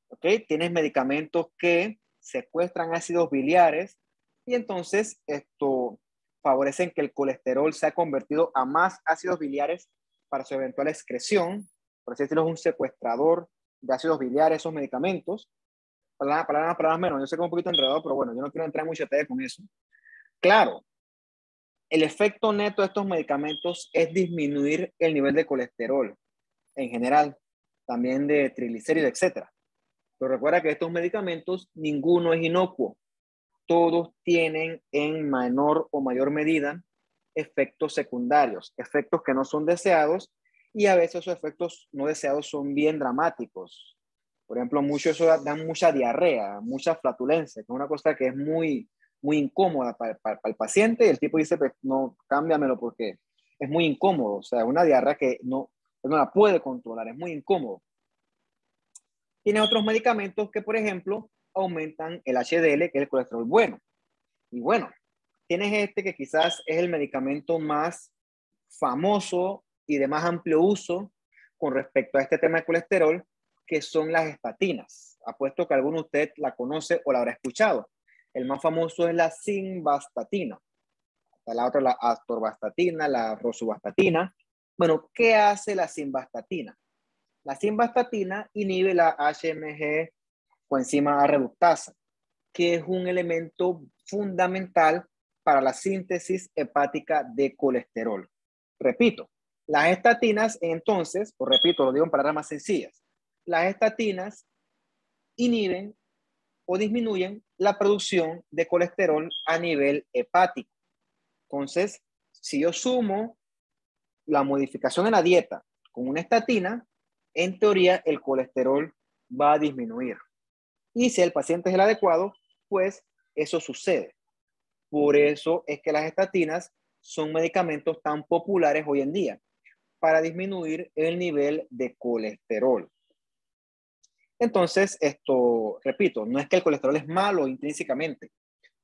¿Ok? Tienes medicamentos que secuestran ácidos biliares y entonces esto favorecen que el colesterol sea convertido a más ácidos biliares para su eventual excreción. Por así decirlo, es un secuestrador de ácidos biliares esos medicamentos. Palabras menos, yo sé que es un poquito enredado, pero bueno, yo no quiero entrar en mucho detalle con eso. Claro, el efecto neto de estos medicamentos es disminuir el nivel de colesterol en general, también de triglicéridos, etcétera. Pero recuerda que estos medicamentos, ninguno es inocuo. Todos tienen en menor o mayor medida efectos secundarios, efectos que no son deseados y a veces esos efectos no deseados son bien dramáticos. Por ejemplo, mucho eso dan mucha diarrea, mucha flatulencia, que es una cosa que es muy incómoda para el paciente y el tipo dice, pues no, cámbiamelo porque es muy incómodo. O sea, una diarrea que no la puede controlar, es muy incómodo. Tiene otros medicamentos que, por ejemplo, aumentan el HDL, que es el colesterol bueno. Y bueno, tienes este que quizás es el medicamento más famoso y de más amplio uso con respecto a este tema de colesterol, que son las estatinas. Apuesto que alguno de ustedes la conoce o la habrá escuchado. El más famoso es la simvastatina. La otra, la atorvastatina, la rosuvastatina. Bueno, ¿qué hace la simvastatina? La simvastatina inhibe la HMG coenzima A reductasa, que es un elemento fundamental para la síntesis hepática de colesterol. Repito, las estatinas entonces, o repito, lo digo en palabras más sencillas, las estatinas inhiben o disminuyen la producción de colesterol a nivel hepático. Entonces, si yo sumo la modificación en la dieta con una estatina, en teoría el colesterol va a disminuir. Y si el paciente es el adecuado, pues eso sucede. Por eso es que las estatinas son medicamentos tan populares hoy en día para disminuir el nivel de colesterol. Entonces, repito, no es que el colesterol es malo intrínsecamente.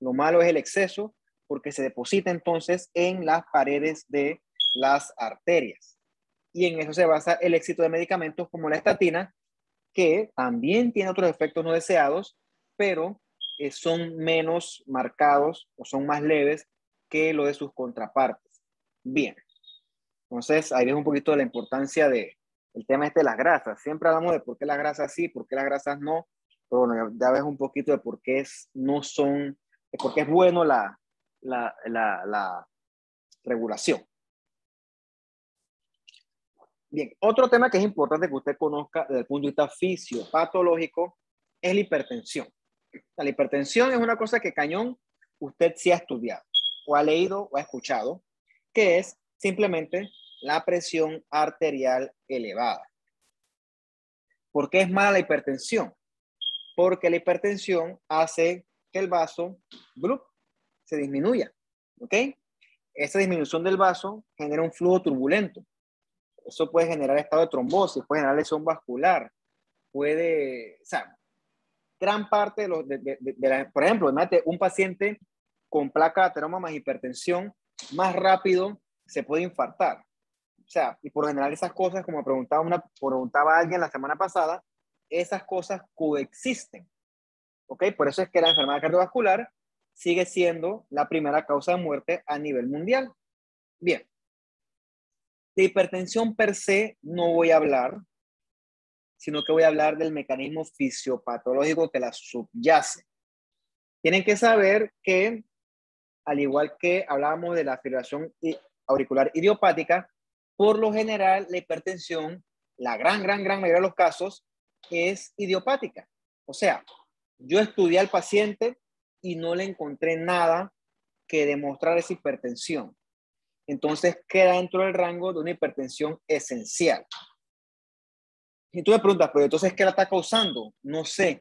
Lo malo es el exceso porque se deposita entonces en las paredes de las arterias. Y en eso se basa el éxito de medicamentos como la estatina, que también tiene otros efectos no deseados, pero son menos marcados o son más leves que lo de sus contrapartes. Bien, entonces ahí ves un poquito de la importancia del tema este de las grasas. Siempre hablamos de por qué las grasas sí, por qué las grasas no, pero bueno, ya ves un poquito de por qué no son, de por qué es bueno la regulación. Bien, otro tema que es importante que usted conozca desde el punto de vista fisiopatológico es la hipertensión. La hipertensión es una cosa que cañón usted sí ha estudiado o ha leído o ha escuchado, que es simplemente la presión arterial elevada. ¿Por qué es mala la hipertensión? Porque la hipertensión hace que el vaso se disminuya, ¿ok? Esa disminución del vaso genera un flujo turbulento. Eso puede generar estado de trombosis, puede generar lesión vascular, puede, o sea, gran parte de los, por ejemplo, imagínate, un paciente con placa de ateroma más hipertensión, más rápido se puede infartar. O sea, y por general esas cosas, como preguntaba alguien la semana pasada, esas cosas coexisten. ¿Ok? Por eso es que la enfermedad cardiovascular sigue siendo la primera causa de muerte a nivel mundial. Bien. De hipertensión per se no voy a hablar, sino que voy a hablar del mecanismo fisiopatológico que la subyace. Tienen que saber que, al igual que hablábamos de la fibrilación auricular idiopática, por lo general la hipertensión, la gran mayoría de los casos, es idiopática. O sea, yo estudié al paciente y no le encontré nada que demostrar esa hipertensión. Entonces queda dentro del rango de una hipertensión esencial. Y tú me preguntas, pero entonces, ¿qué la está causando? No sé.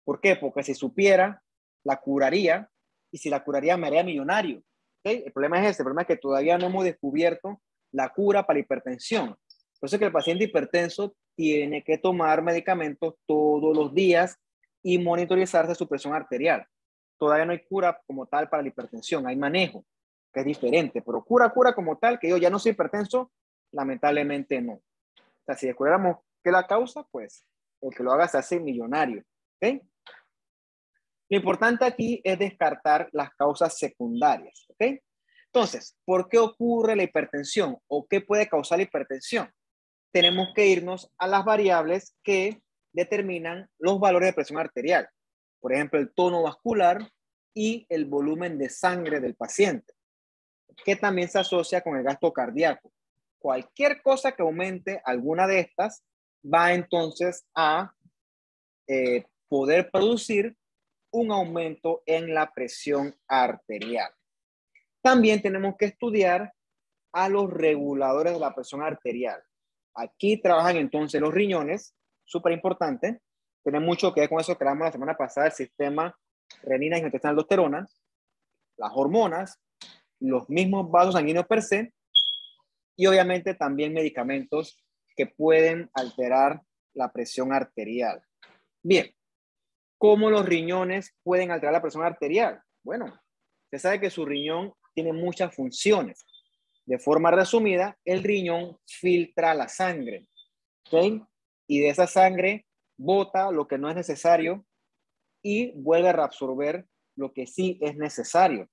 ¿Por qué? Porque si supiera, la curaría, y si la curaría me haría millonario. ¿Okay? El problema es ese, el problema es que todavía no hemos descubierto la cura para la hipertensión. Por eso es que el paciente hipertenso tiene que tomar medicamentos todos los días y monitorizarse su presión arterial. Todavía no hay cura como tal para la hipertensión, hay manejo, que es diferente, pero cura como tal, que yo ya no soy hipertenso, lamentablemente no. O sea, si descubriéramos qué es la causa, pues el que lo haga se hace millonario. ¿Ok? Lo importante aquí es descartar las causas secundarias. ¿Ok? Entonces, ¿por qué ocurre la hipertensión o qué puede causar la hipertensión? Tenemos que irnos a las variables que determinan los valores de presión arterial. Por ejemplo, el tono vascular y el volumen de sangre del paciente, que también se asocia con el gasto cardíaco. Cualquier cosa que aumente alguna de estas va entonces a poder producir un aumento en la presión arterial. También tenemos que estudiar a los reguladores de la presión arterial. Aquí trabajan entonces los riñones, súper importante. Tiene mucho que ver con eso que hablamos la semana pasada, el sistema renina, angiotensina, aldosterona, las hormonas, los mismos vasos sanguíneos per se, y obviamente también medicamentos que pueden alterar la presión arterial. Bien, ¿cómo los riñones pueden alterar la presión arterial? Bueno, se sabe que su riñón tiene muchas funciones. De forma resumida, el riñón filtra la sangre, ¿ok? Y de esa sangre bota lo que no es necesario y vuelve a reabsorber lo que sí es necesario.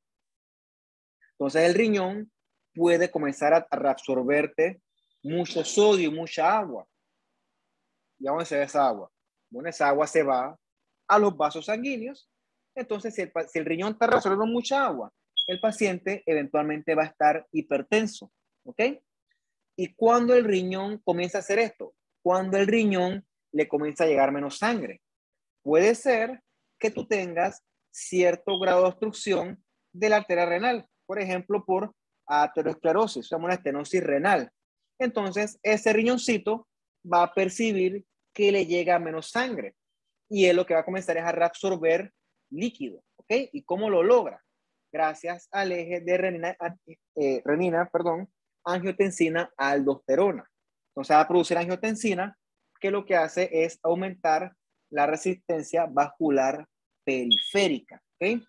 Entonces el riñón puede comenzar a reabsorberte mucho sodio y mucha agua. ¿Y a dónde se va esa agua? Bueno, esa agua se va a los vasos sanguíneos. Entonces, si el riñón está reabsorbiendo mucha agua, el paciente eventualmente va a estar hipertenso. ¿Ok? ¿Y cuándo el riñón comienza a hacer esto? Cuando el riñón le comienza a llegar menos sangre. Puede ser que tú tengas cierto grado de obstrucción de la arteria renal, por ejemplo, por aterosclerosis, o sea, una estenosis renal. Entonces, ese riñoncito va a percibir que le llega menos sangre y él lo que va a comenzar es a reabsorber líquido, ¿ok? ¿Y cómo lo logra? Gracias al eje de angiotensina, aldosterona. Entonces va a producir angiotensina, que lo que hace es aumentar la resistencia vascular periférica, ¿ok?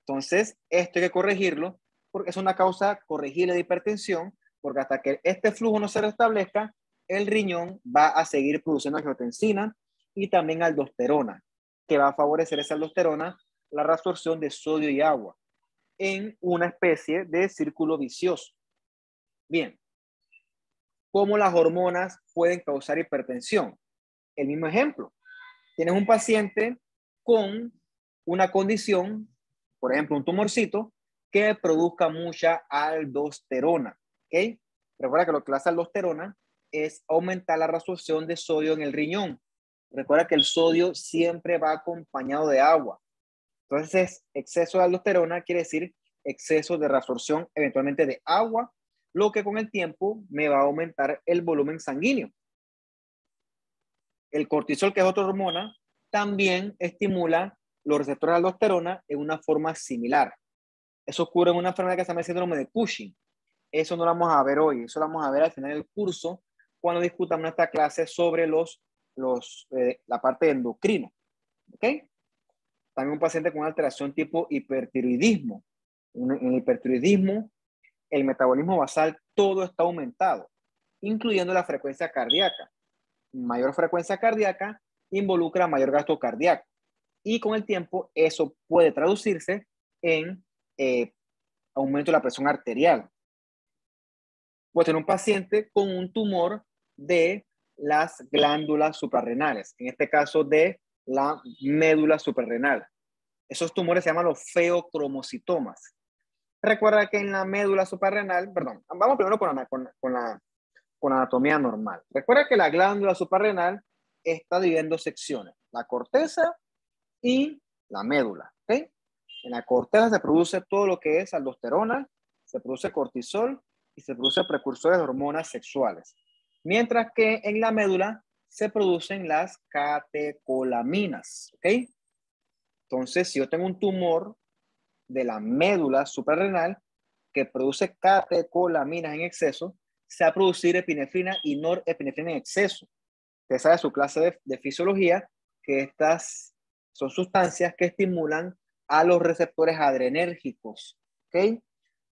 Entonces, esto hay que corregirlo porque es una causa corregible de hipertensión, porque hasta que este flujo no se restablezca, el riñón va a seguir produciendo angiotensina y también aldosterona, que va a favorecer esa aldosterona la reabsorción de sodio y agua en una especie de círculo vicioso. Bien, ¿cómo las hormonas pueden causar hipertensión? El mismo ejemplo. Tienes un paciente con una condición, por ejemplo, un tumorcito, que produzca mucha aldosterona. ¿Ok? Recuerda que lo que hace aldosterona es aumentar la reabsorción de sodio en el riñón. Recuerda que el sodio siempre va acompañado de agua. Entonces, exceso de aldosterona quiere decir exceso de reabsorción eventualmente de agua, lo que con el tiempo me va a aumentar el volumen sanguíneo. El cortisol, que es otra hormona, también estimula los receptores de aldosterona en una forma similar. Eso ocurre en una enfermedad que se llama el síndrome de Cushing. Eso no lo vamos a ver hoy, eso lo vamos a ver al final del curso cuando discutamos esta clase sobre la parte endocrina. ¿Ok? También un paciente con una alteración tipo hipertiroidismo. En el hipertiroidismo, el metabolismo basal, todo está aumentado, incluyendo la frecuencia cardíaca. Mayor frecuencia cardíaca involucra mayor gasto cardíaco. Y con el tiempo, eso puede traducirse en aumento de la presión arterial. Puede tener un paciente con un tumor de las glándulas suprarrenales, en este caso de la médula suprarrenal. Esos tumores se llaman los feocromocitomas. Recuerda que en la médula suprarrenal, perdón, vamos primero con anatomía normal. Recuerda que la glándula suprarrenal está dividida en dos secciones, la corteza y la médula. ¿Okay? En la corteza se produce todo lo que es aldosterona, se produce cortisol y se produce precursores de hormonas sexuales. Mientras que en la médula se producen las catecolaminas. ¿Ok? Entonces, si yo tengo un tumor de la médula suprarrenal que produce catecolaminas en exceso, se va a producir epinefrina y norepinefrina en exceso. Usted sabe su clase de fisiología que estas son sustancias que estimulan a los receptores adrenérgicos. ¿Ok?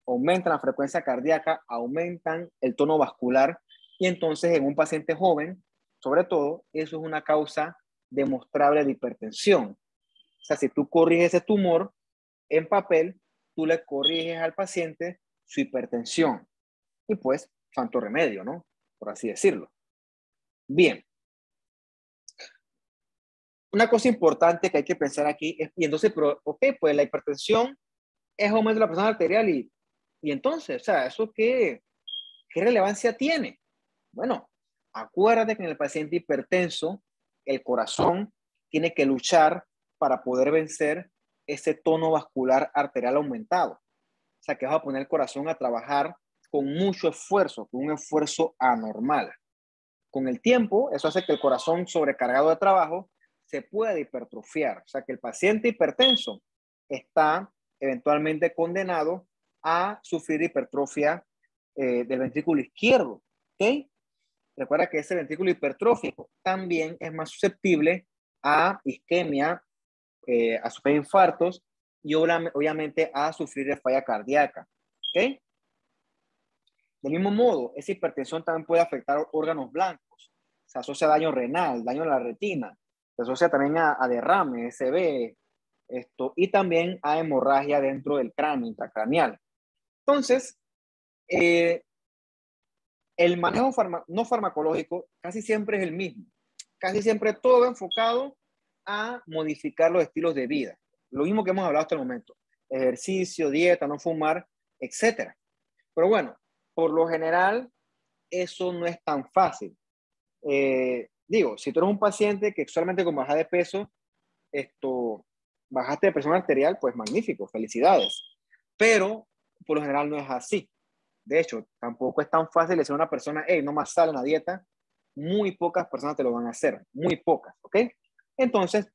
Aumentan la frecuencia cardíaca, aumentan el tono vascular y entonces en un paciente joven, sobre todo, eso es una causa demostrable de hipertensión. O sea, si tú corriges ese tumor en papel, tú le corriges al paciente su hipertensión. Y pues, santo remedio, ¿no? Por así decirlo. Bien. Una cosa importante que hay que pensar aquí es, y entonces, pero, ok, pues la hipertensión es aumento de la presión arterial y entonces, o sea, ¿eso qué relevancia tiene? Bueno, acuérdate que en el paciente hipertenso, el corazón tiene que luchar para poder vencer ese tono vascular arterial aumentado. O sea, que vas a poner el corazón a trabajar con mucho esfuerzo, con un esfuerzo anormal. Con el tiempo, eso hace que el corazón sobrecargado de trabajo se pueda hipertrofiar. O sea, que el paciente hipertenso está eventualmente condenado a sufrir hipertrofia del ventrículo izquierdo. ¿Ok? Recuerda que ese ventrículo hipertrófico también es más susceptible a isquemia, a sufrir infartos y obviamente a sufrir de falla cardíaca. ¿Ok? Del mismo modo, esa hipertensión también puede afectar órganos blancos. Se asocia a daño renal, daño a la retina, se asocia también a derrame, SB, y también a hemorragia dentro del cráneo, intracraneal. Entonces, el manejo no farmacológico casi siempre es el mismo. Casi siempre todo enfocado a modificar los estilos de vida. Lo mismo que hemos hablado hasta el momento. Ejercicio, dieta, no fumar, etc. Pero bueno, por lo general, eso no es tan fácil. Digo, si tú eres un paciente que solamente con bajar de peso, bajaste de presión arterial, pues magnífico, felicidades. Pero por lo general no es así. De hecho, tampoco es tan fácil decir a una persona, hey, no más sal en la dieta. Muy pocas personas te lo van a hacer, muy pocas, ¿ok? Entonces,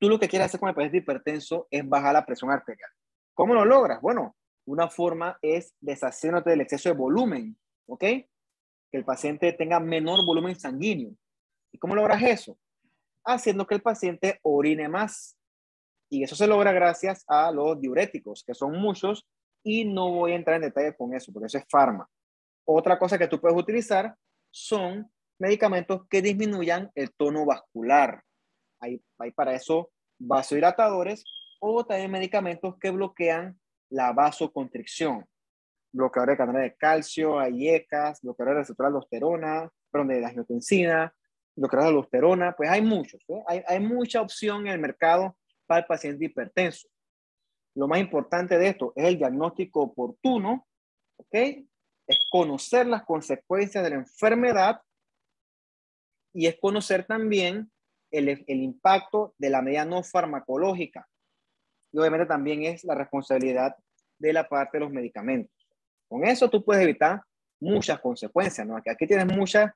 tú lo que quieres hacer con el paciente hipertenso es bajar la presión arterial. ¿Cómo lo logras? Bueno, una forma es deshaciéndote del exceso de volumen, ¿ok? Que el paciente tenga menor volumen sanguíneo. ¿Y cómo logras eso? Haciendo que el paciente orine más. Y eso se logra gracias a los diuréticos, que son muchos, y no voy a entrar en detalle con eso, porque eso es farma. Otra cosa que tú puedes utilizar son medicamentos que disminuyan el tono vascular. Hay para eso vasodilatadores o también medicamentos que bloquean la vasoconstricción. Bloqueadores de canales de calcio, hay IECAS, bloqueadores de receptor de aldosterona, perdón, de la angiotensina, bloqueadores de aldosterona, pues hay muchos, ¿eh? Hay mucha opción en el mercado para el paciente hipertenso. Lo más importante de esto es el diagnóstico oportuno, ¿ok? Es conocer las consecuencias de la enfermedad y es conocer también el impacto de la medida no farmacológica. Y obviamente también es la responsabilidad de la parte de los medicamentos. Con eso tú puedes evitar muchas consecuencias, ¿no? Aquí tienes muchas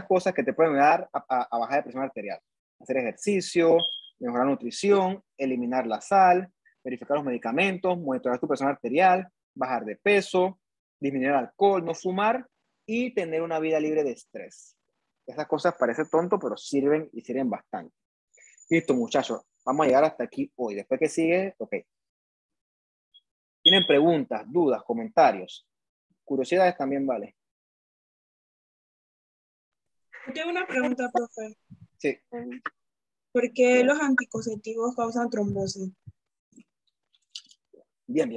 cosas que te pueden ayudar a bajar de presión arterial. Hacer ejercicio, mejorar nutrición, eliminar la sal, verificar los medicamentos, monitorear tu presión arterial, bajar de peso, disminuir el alcohol, no fumar y tener una vida libre de estrés. Esas cosas parecen tonto, pero sirven y sirven bastante. Listo, muchachos. Vamos a llegar hasta aquí hoy. Después que sigue, ok. ¿Tienen preguntas, dudas, comentarios? Curiosidades también vale. Yo tengo una pregunta, profe. Sí. ¿Por qué los anticonceptivos causan trombosis? Bien.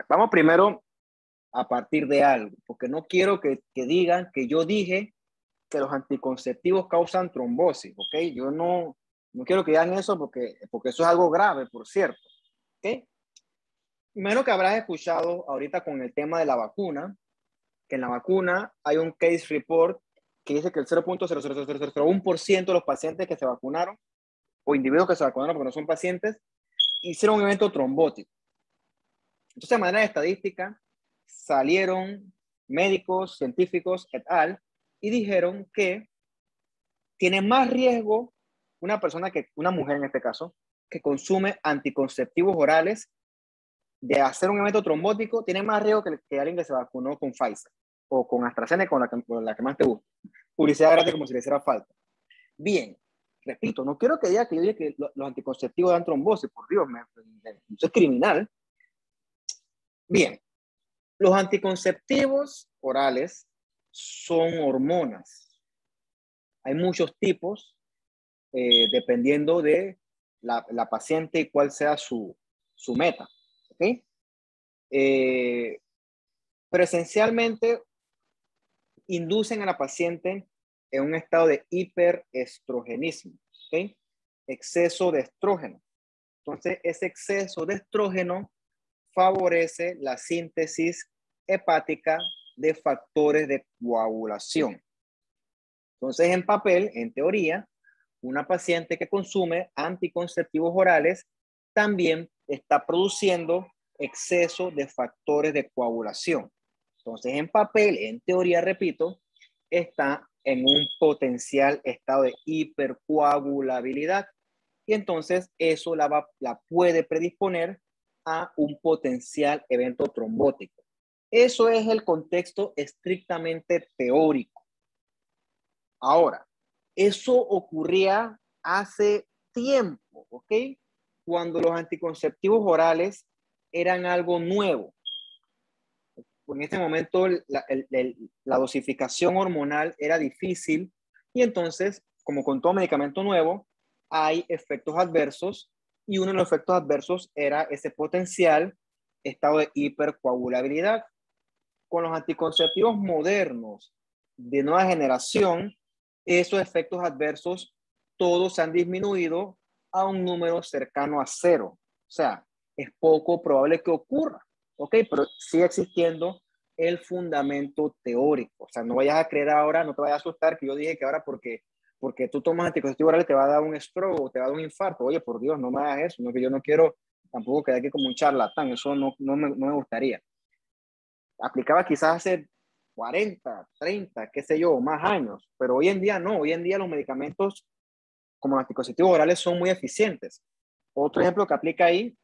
Vamos primero a partir de algo, porque no quiero que digan que yo dije que los anticonceptivos causan trombosis, ¿ok? Yo no quiero que digan eso porque eso es algo grave, por cierto, ¿ok? Primero que habrás escuchado ahorita con el tema de la vacuna, que en la vacuna hay un case report que dice que el 0.00001% de los pacientes que se vacunaron, o individuos que se vacunaron porque no son pacientes, hicieron un evento trombótico. Entonces, de manera estadística, salieron médicos, científicos, et al, y dijeron que tiene más riesgo una mujer en este caso, que consume anticonceptivos orales de hacer un evento trombótico, tiene más riesgo que alguien que se vacunó con Pfizer o con AstraZeneca, con la que más te gusta. Publicidad gratis como si le hiciera falta. Bien, repito, no quiero que diga que yo diga que los anticonceptivos dan trombosis, por Dios, eso es criminal. Bien, los anticonceptivos orales son hormonas. Hay muchos tipos, dependiendo de la paciente y cuál sea su meta. ¿Ok? Pero esencialmente inducen a la paciente en un estado de hiperestrogenismo, ¿ok? Exceso de estrógeno. Entonces, ese exceso de estrógeno favorece la síntesis hepática de factores de coagulación. Entonces, en papel, en teoría, una paciente que consume anticonceptivos orales también está produciendo exceso de factores de coagulación. Entonces, en papel, en teoría, repito, está en un potencial estado de hipercoagulabilidad. Y entonces eso la puede predisponer a un potencial evento trombótico. Eso es el contexto estrictamente teórico. Ahora, eso ocurría hace tiempo, ¿ok? Cuando los anticonceptivos orales eran algo nuevo. En este momento la dosificación hormonal era difícil y entonces, como con todo medicamento nuevo, hay efectos adversos y uno de los efectos adversos era ese potencial estado de hipercoagulabilidad. Con los anticonceptivos modernos de nueva generación, esos efectos adversos todos han disminuido a un número cercano a cero. O sea, es poco probable que ocurra, ¿ok? Pero sigue existiendo el fundamento teórico. O sea, no vayas a creer ahora, no te vayas a asustar que yo dije que ahora porque tú tomas anticonceptivo oral te va a dar un stroke o te va a dar un infarto. Oye, por Dios, no me hagas eso, no, que yo no quiero tampoco quedar aquí como un charlatán, eso no me gustaría. Aplicaba quizás hace 40, 30, qué sé yo, más años, pero hoy en día no, hoy en día los medicamentos como los anticonceptivos orales son muy eficientes. Otro ejemplo que aplica ahí,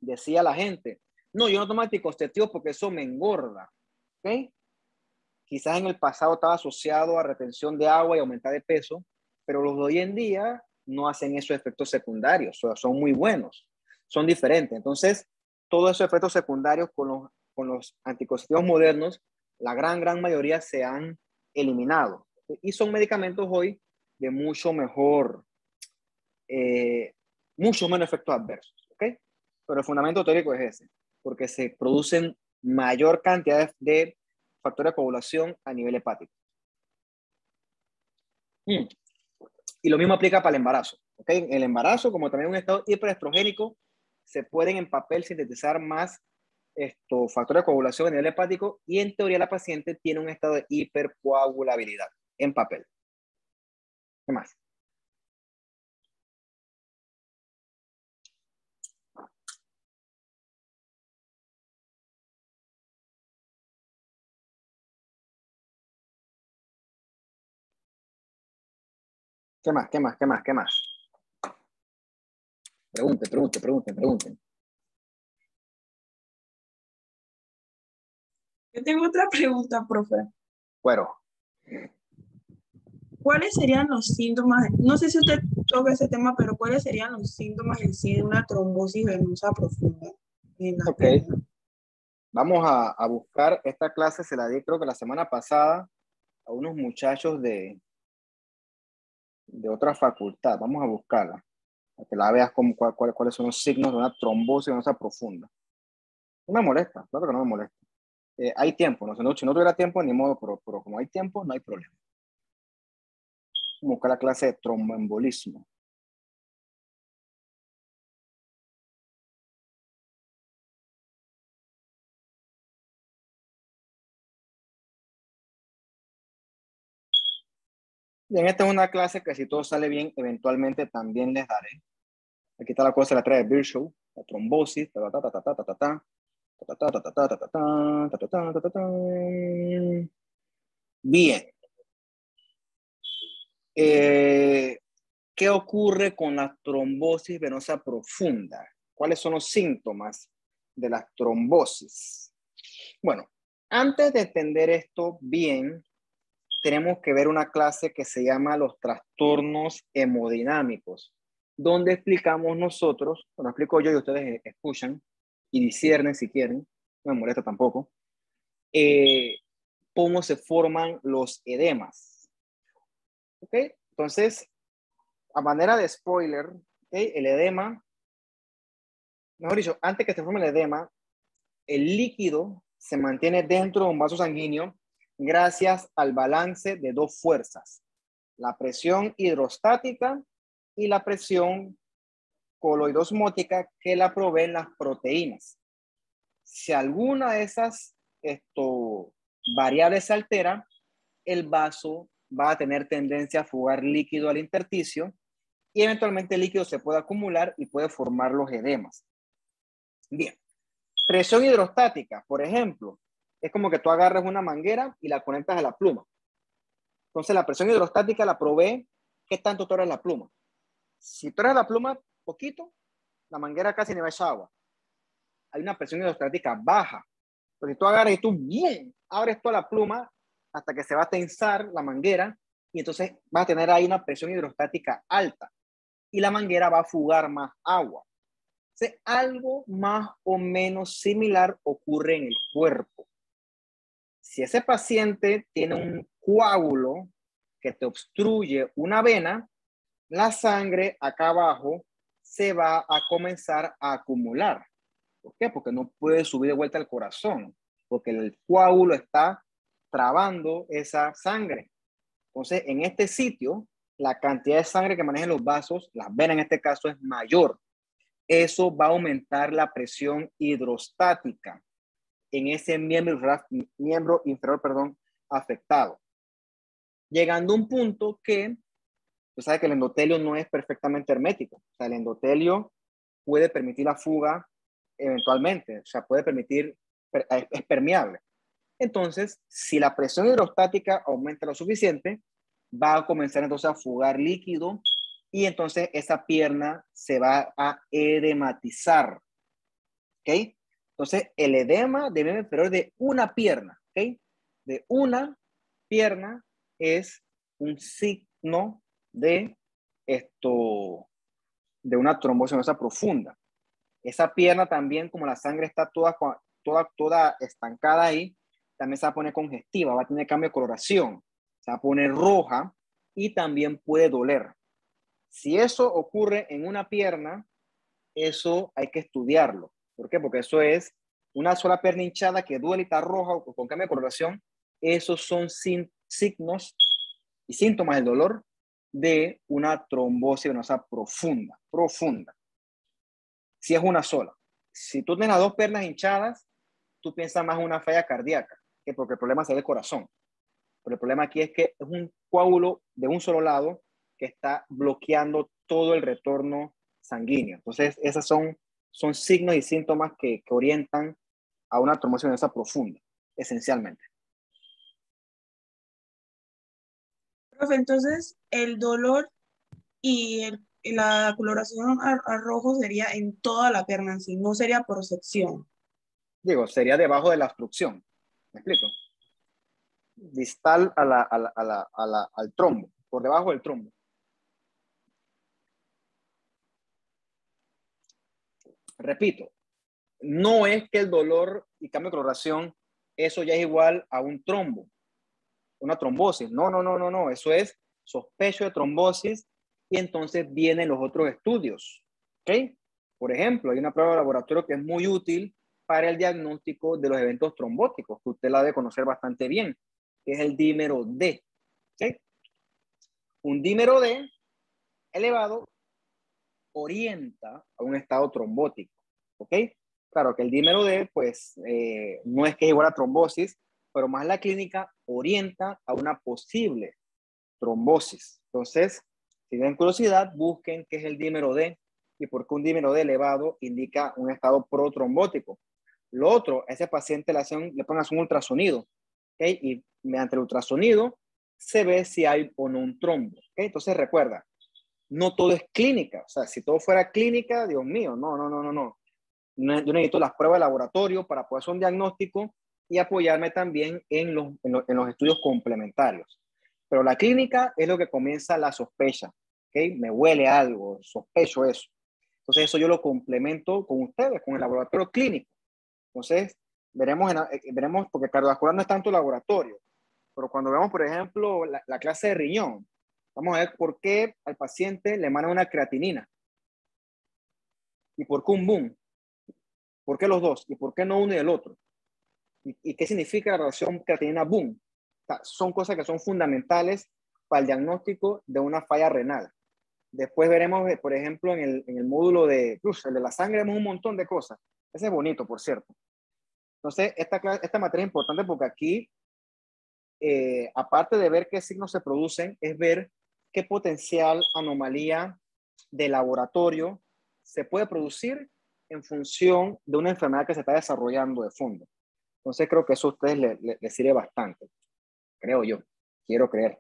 decía la gente, no, yo no tomo anticonceptivos porque eso me engorda, ¿ok? Quizás en el pasado estaba asociado a retención de agua y aumentar de peso, pero los de hoy en día no hacen esos efectos secundarios, o sea, son muy buenos. son diferentes. Entonces, todos esos efectos secundarios con los anticonceptivos modernos, la gran mayoría se han eliminado. Y son medicamentos hoy de mucho mejor, mucho menos efectos adversos. ¿Okay? Pero el fundamento teórico es ese, porque se producen mayor cantidad de factores de coagulación a nivel hepático. Y lo mismo aplica para el embarazo. ¿Okay? El embarazo, como también un estado hiperestrogénico, se pueden en papel sintetizar más factores de coagulación a nivel hepático y en teoría la paciente tiene un estado de hipercoagulabilidad en papel. ¿Qué más? ¿Qué más? ¿Qué más? ¿Qué más? ¿Qué más? Pregunten. Yo tengo otra pregunta, profe. Bueno. ¿Cuáles serían los síntomas? No sé si usted toca ese tema, pero ¿cuáles serían los síntomas en sí de una trombosis venosa profunda en la pierna? Vamos a buscar esta clase, se la di creo que la semana pasada a unos muchachos de otra facultad. Vamos a buscarla, para que la veas cuáles son los signos de una trombosis venosa profunda. No me molesta, claro que no me molesta. Hay tiempo, no sé, si no tuviera tiempo, ni modo, pero como hay tiempo, no hay problema. Vamos a buscar la clase de tromboembolismo. Bien, esta es una clase que si todo sale bien, eventualmente también les daré. Aquí está la cosa, la trae Virchow, la trombosis, Bien. ¿Qué ocurre con la trombosis venosa profunda? ¿Cuáles son los síntomas de la trombosis? Bueno, antes de entender esto bien, tenemos que ver una clase que se llama los trastornos hemodinámicos, donde explicamos nosotros, lo explico yo y ustedes escuchan y disciernen si quieren, no me molesta tampoco, cómo se forman los edemas. ¿Ok? Entonces, a manera de spoiler, ¿okay? El edema, mejor dicho, antes que se forme el edema, el líquido se mantiene dentro de un vaso sanguíneo gracias al balance de dos fuerzas, la presión hidrostática y la presión coloidosmótica que la proveen las proteínas. Si alguna de esas variables se altera, el vaso va a tener tendencia a fugar líquido al intersticio y eventualmente el líquido se puede acumular y puede formar los edemas. Bien, presión hidrostática, por ejemplo, es como que tú agarras una manguera y la conectas a la pluma. Entonces la presión hidrostática la provee qué tanto torres la pluma. Si torres la pluma poquito, la manguera casi ni va a echar agua. Hay una presión hidrostática baja. Entonces si tú agarras y tú bien, abres toda la pluma hasta que se va a tensar la manguera y entonces vas a tener ahí una presión hidrostática alta y la manguera va a fugar más agua. Entonces, algo más o menos similar ocurre en el cuerpo. Si ese paciente tiene un coágulo que te obstruye una vena, la sangre acá abajo se va a comenzar a acumular. ¿Por qué? Porque no puede subir de vuelta al corazón, porque el coágulo está trabando esa sangre. Entonces, en este sitio, la cantidad de sangre que manejan los vasos, las venas en este caso, es mayor. Eso va a aumentar la presión hidrostática en ese miembro inferior, afectado. Llegando a un punto que, tú sabes que el endotelio no es perfectamente hermético. O sea, el endotelio puede permitir la fuga eventualmente. O sea, puede permitir, es permeable. Entonces, si la presión hidrostática aumenta lo suficiente, va a comenzar entonces a fugar líquido y entonces esa pierna se va a edematizar. ¿Ok? Entonces, el edema de miembro inferior de una pierna, ¿ok? De una pierna es un signo de de una trombosis venosa profunda. Esa pierna también, como la sangre está toda estancada ahí, también se va a poner congestiva, va a tener cambio de coloración, se va a poner roja y también puede doler. Si eso ocurre en una pierna, eso hay que estudiarlo. ¿Por qué? Porque eso es una sola pierna hinchada que duele y está roja o con cambio de coloración. Esos son signos y síntomas del dolor de una trombosis venosa profunda. Si es una sola. Si tú tienes las dos piernas hinchadas, tú piensas más en una falla cardíaca, que porque el problema es el corazón. Pero el problema aquí es que es un coágulo de un solo lado que está bloqueando todo el retorno sanguíneo. Entonces, esos son signos y síntomas que orientan a una trombosis venosa profunda, esencialmente. Profe, entonces el dolor y la coloración a rojo sería en toda la pierna en sí, no sería por sección. Digo, sería debajo de la obstrucción. ¿Me explico? Distal al trombo, por debajo del trombo. Repito, no es que el dolor y cambio de coloración, eso ya es igual a un trombo, una trombosis. No. Eso es sospecho de trombosis y entonces vienen los otros estudios. ¿Ok? Por ejemplo, hay una prueba de laboratorio que es muy útil para el diagnóstico de los eventos trombóticos, que usted la debe conocer bastante bien, que es el dímero D. ¿Ok? Un dímero D elevado orienta a un estado trombótico. ¿Ok? Claro que el dímero D, pues, no es que es igual a trombosis, pero más la clínica orienta a una posible trombosis. Entonces, si tienen curiosidad, busquen qué es el dímero D y por qué un dímero D elevado indica un estado protrombótico. Lo otro, a ese paciente le ponen un ultrasonido, ¿okay? Y mediante el ultrasonido se ve si hay o no un trombo. ¿Okay? Entonces, recuerda, no todo es clínica. O sea, si todo fuera clínica, Dios mío, no. Yo necesito las pruebas de laboratorio para poder hacer un diagnóstico y apoyarme también en los estudios complementarios. Pero la clínica es lo que comienza la sospecha. ¿Okay? Me huele algo, sospecho eso. Entonces eso yo lo complemento con ustedes, con el laboratorio clínico. Entonces veremos porque cardiovascular no es tanto laboratorio, pero cuando vemos, por ejemplo, la clase de riñón, vamos a ver por qué al paciente le mandan una creatinina y por qué un boom. ¿Por qué los dos? ¿Y por qué no uno y el otro? ¿Y qué significa la relación creatinina-boom? O sea, son cosas que son fundamentales para el diagnóstico de una falla renal. Después veremos, por ejemplo, en el módulo el de la sangre, vemos un montón de cosas. Ese es bonito, por cierto. Entonces, esta materia es importante porque aquí, aparte de ver qué signos se producen, es ver qué potencial anomalía de laboratorio se puede producir en función de una enfermedad que se está desarrollando de fondo. Entonces creo que eso a ustedes les sirve bastante, creo yo, quiero creer.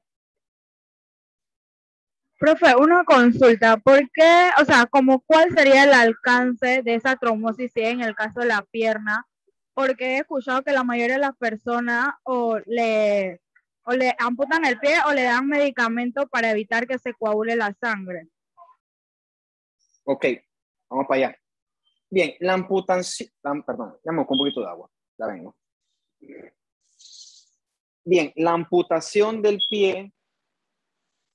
Profe, una consulta, ¿por qué, o sea, como cuál sería el alcance de esa trombosis si en el caso de la pierna? Porque he escuchado que la mayoría de las personas o le amputan el pie o le dan medicamentos para evitar que se coagule la sangre. Ok, vamos para allá. Bien, la amputación, perdón, ya me busco un poquito de agua, ya vengo. Bien, la amputación del pie,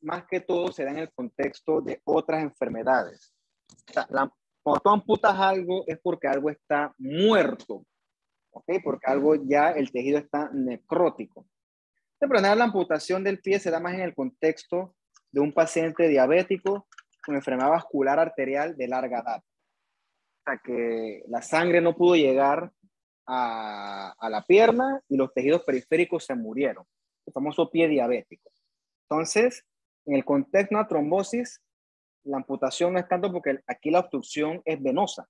más que todo, se da en el contexto de otras enfermedades. O sea, cuando tú amputas algo es porque algo está muerto, ¿ok? Porque algo ya, el tejido está necrótico. Pero la amputación del pie se da más en el contexto de un paciente diabético con enfermedad vascular arterial de larga data. O sea, que la sangre no pudo llegar a la pierna y los tejidos periféricos se murieron. El famoso pie diabético. Entonces, en el contexto de una trombosis, la amputación no es tanto porque aquí la obstrucción es venosa,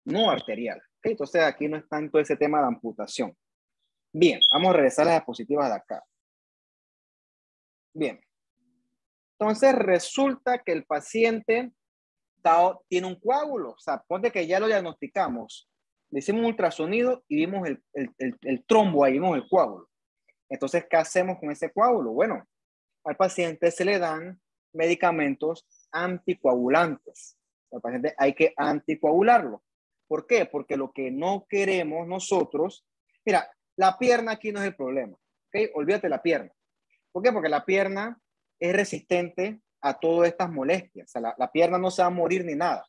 no arterial. ¿Okay? Entonces, aquí no es tanto ese tema de amputación. Bien, vamos a regresar a las diapositivas de acá. Bien. Entonces, resulta que el paciente tiene un coágulo. O sea, ponte que ya lo diagnosticamos. Le hicimos un ultrasonido y vimos el trombo ahí, vimos el coágulo. Entonces, ¿qué hacemos con ese coágulo? Bueno, al paciente se le dan medicamentos anticoagulantes. Al paciente hay que anticoagularlo. ¿Por qué? Porque lo que no queremos nosotros, mira, la pierna aquí no es el problema, ¿ok? Olvídate la pierna. ¿Por qué? Porque la pierna es resistente a todas estas molestias. O sea, la pierna no se va a morir ni nada.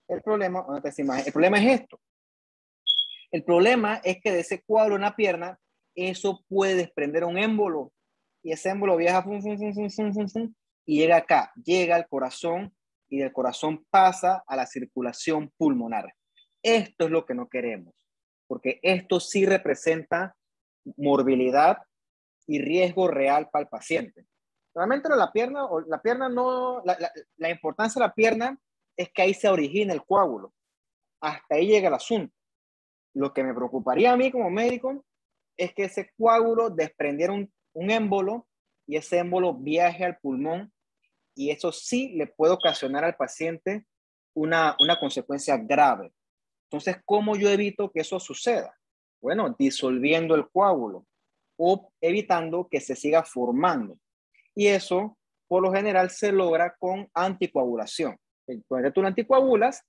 El problema, el problema es esto. El problema es que de ese cuadro en la pierna, eso puede desprender un émbolo. Y ese émbolo viaja y llega acá, llega al corazón y del corazón pasa a la circulación pulmonar. Esto es lo que no queremos, porque esto sí representa morbilidad y riesgo real para el paciente. Realmente la pierna no, la importancia de la pierna es que ahí se origina el coágulo. Hasta ahí llega el asunto. Lo que me preocuparía a mí como médico es que ese coágulo desprendiera un émbolo y ese émbolo viaje al pulmón y eso sí le puede ocasionar al paciente una consecuencia grave. Entonces, ¿cómo yo evito que eso suceda? Bueno, disolviendo el coágulo o evitando que se siga formando. Y eso, por lo general, se logra con anticoagulación. Cuando tú la anticoagulas,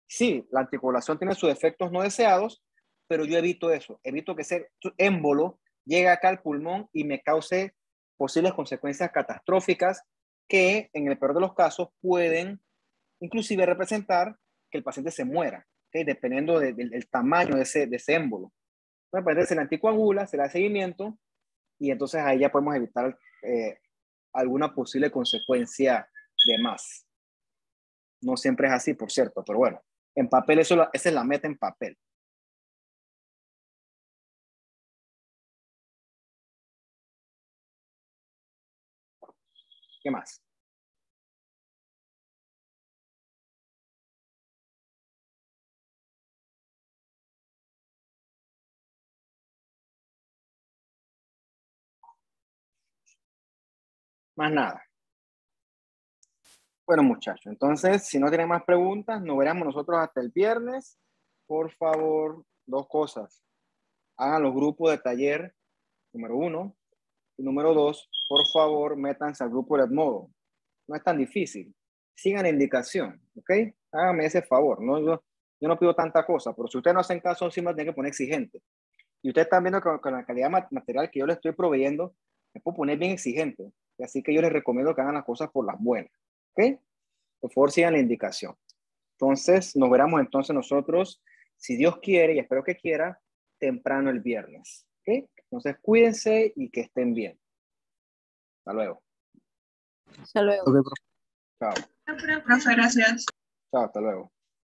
sí, la anticoagulación tiene sus efectos no deseados, pero yo evito eso. Evito que ese émbolo llegue acá al pulmón y me cause posibles consecuencias catastróficas que, en el peor de los casos, pueden inclusive representar que el paciente se muera, ¿okay? Dependiendo del tamaño de ese émbolo. Entonces, se le anticoagula, se le da seguimiento y entonces ahí ya podemos evitar alguna posible consecuencia de más. No siempre es así, por cierto, pero bueno, en papel esa es la meta en papel. ¿Qué más? Más nada. Bueno, muchachos, entonces, si no tienen más preguntas, nos veremos nosotros hasta el viernes. Por favor, 2 cosas. Hagan los grupos de taller, número 1. Y número 2, por favor, métanse al grupo de Edmodo. No es tan difícil. Sigan la indicación, ¿ok? Háganme ese favor. No, yo no pido tanta cosa, pero si ustedes no hacen caso, sí me tienen que poner exigente. Y ustedes están viendo que con la calidad material que yo les estoy proveyendo, me puedo poner bien exigente. Y así que yo les recomiendo que hagan las cosas por las buenas, ¿ok? Por favor, sigan la indicación. Entonces, nos veremos entonces nosotros, si Dios quiere, y espero que quiera, temprano el viernes, ¿ok? Entonces, cuídense y que estén bien. Hasta luego. Hasta luego. Ok, profe. Chao. Profe, gracias. Chao, hasta luego.